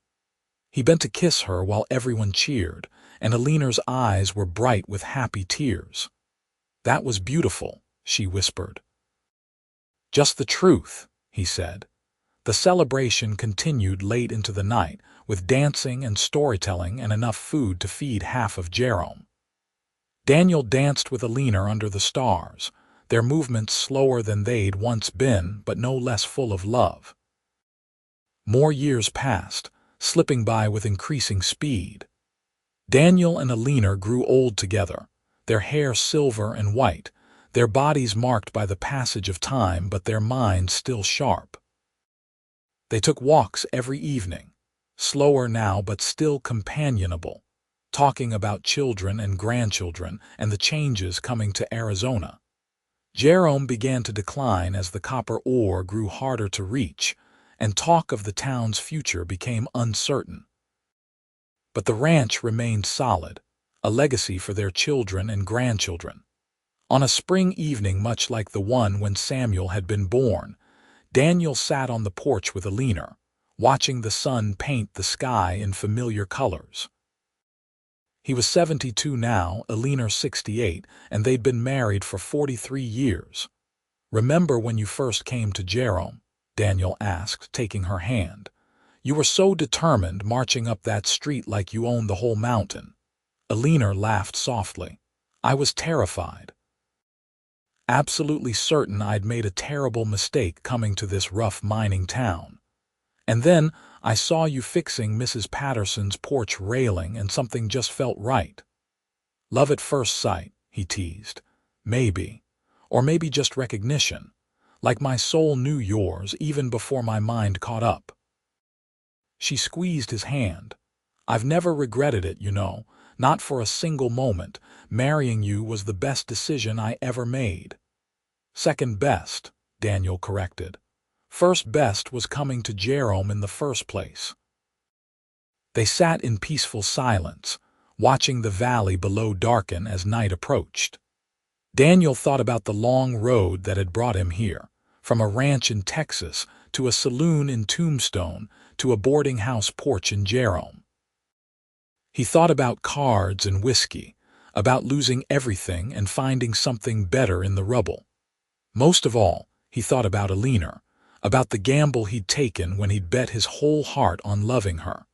He bent to kiss her while everyone cheered, and Eleanor's eyes were bright with happy tears. "That was beautiful," she whispered. "Just the truth," he said. The celebration continued late into the night, with dancing and storytelling and enough food to feed half of Jerome. Daniel danced with Eleanor under the stars, their movements slower than they'd once been, but no less full of love. More years passed, slipping by with increasing speed. Daniel and Eleanor grew old together, their hair silver and white, their bodies marked by the passage of time but their minds still sharp. They took walks every evening, slower now but still companionable, talking about children and grandchildren and the changes coming to Arizona. Jerome began to decline as the copper ore grew harder to reach, and talk of the town's future became uncertain. But the ranch remained solid, a legacy for their children and grandchildren. On a spring evening much like the one when Samuel had been born, Daniel sat on the porch with Eleanor, watching the sun paint the sky in familiar colors. He was 72 now, Eleanor 68, and they'd been married for 43 years. "Remember when you first came to Jerome?" Daniel asked, taking her hand. "You were so determined, marching up that street like you owned the whole mountain." Eleanor laughed softly. "I was terrified. Absolutely certain I'd made a terrible mistake coming to this rough mining town. And then I saw you fixing Mrs. Patterson's porch railing and something just felt right. Love at first sight," he teased. "Maybe. Or maybe just recognition. Like my soul knew yours even before my mind caught up." She squeezed his hand. "I've never regretted it, you know. Not for a single moment. Marrying you was the best decision I ever made." "Second best," Daniel corrected. "First best was coming to Jerome in the first place." They sat in peaceful silence, watching the valley below darken as night approached. Daniel thought about the long road that had brought him here, from a ranch in Texas to a saloon in Tombstone to a boarding house porch in Jerome. He thought about cards and whiskey, about losing everything and finding something better in the rubble. Most of all, he thought about Eleanor, about the gamble he'd taken when he'd bet his whole heart on loving her.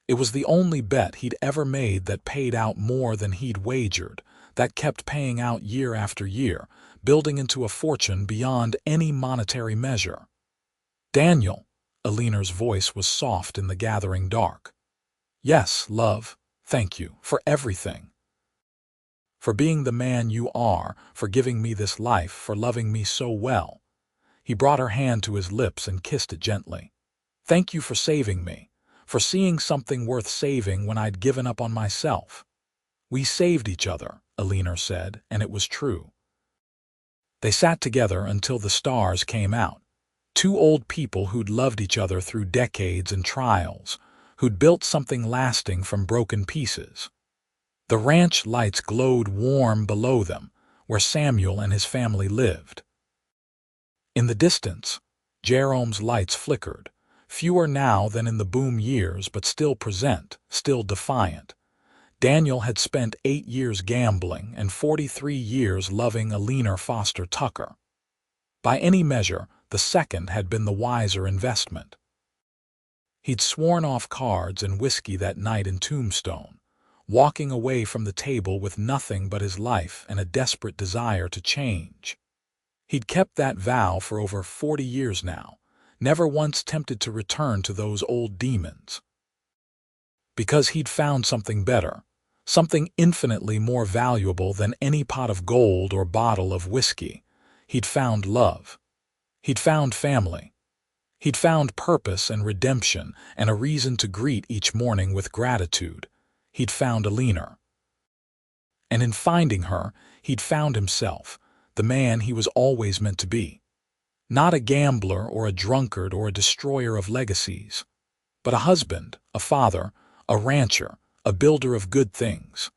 It was the only bet he'd ever made that paid out more than he'd wagered, that kept paying out year after year, building into a fortune beyond any monetary measure. "Daniel," Eleanor's voice was soft in the gathering dark. "Yes, love, thank you for everything. For being the man you are, for giving me this life, for loving me so well." He brought her hand to his lips and kissed it gently. "Thank you for saving me, for seeing something worth saving when I'd given up on myself." "We saved each other," Eleanor said, and it was true. They sat together until the stars came out. Two old people who'd loved each other through decades and trials, who'd built something lasting from broken pieces. The ranch lights glowed warm below them, where Samuel and his family lived. In the distance, Jerome's lights flickered, fewer now than in the boom years, but still present, still defiant. Daniel had spent 8 years gambling and 43 years loving Eleanor Foster Tucker. By any measure, the second had been the wiser investment. He'd sworn off cards and whiskey that night in Tombstone, walking away from the table with nothing but his life and a desperate desire to change. He'd kept that vow for over 40 years now, never once tempted to return to those old demons. Because he'd found something better, something infinitely more valuable than any pot of gold or bottle of whiskey. He'd found love. He'd found family. He'd found purpose and redemption and a reason to greet each morning with gratitude. He'd found Eleanor. And in finding her, he'd found himself, the man he was always meant to be. Not a gambler or a drunkard or a destroyer of legacies, but a husband, a father, a rancher, a builder of good things.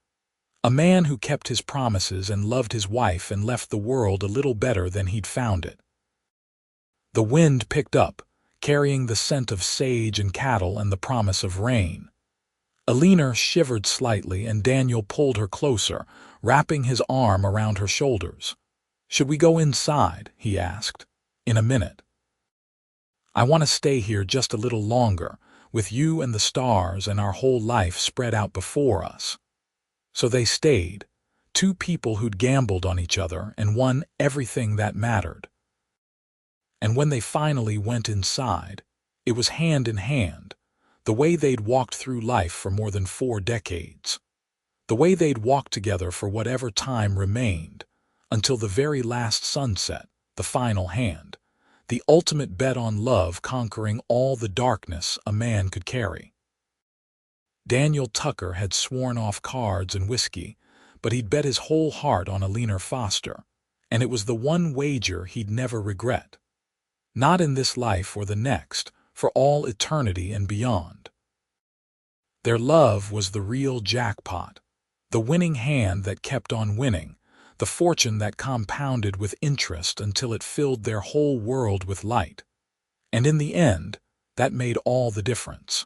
A man who kept his promises and loved his wife and left the world a little better than he'd found it. The wind picked up, carrying the scent of sage and cattle and the promise of rain. Eleanor shivered slightly and Daniel pulled her closer, wrapping his arm around her shoulders. "Should we go inside?" he asked. "In a minute. I want to stay here just a little longer, with you and the stars and our whole life spread out before us." So they stayed, two people who'd gambled on each other and won everything that mattered. And when they finally went inside, it was hand in hand, the way they'd walked through life for more than 4 decades. The way they'd walked together for whatever time remained, until the very last sunset, the final hand, the ultimate bet on love conquering all the darkness a man could carry. Daniel Tucker had sworn off cards and whiskey, but he'd bet his whole heart on Eleanor Foster, and it was the one wager he'd never regret. Not in this life or the next, for all eternity and beyond. Their love was the real jackpot, the winning hand that kept on winning, the fortune that compounded with interest until it filled their whole world with light. And in the end, that made all the difference.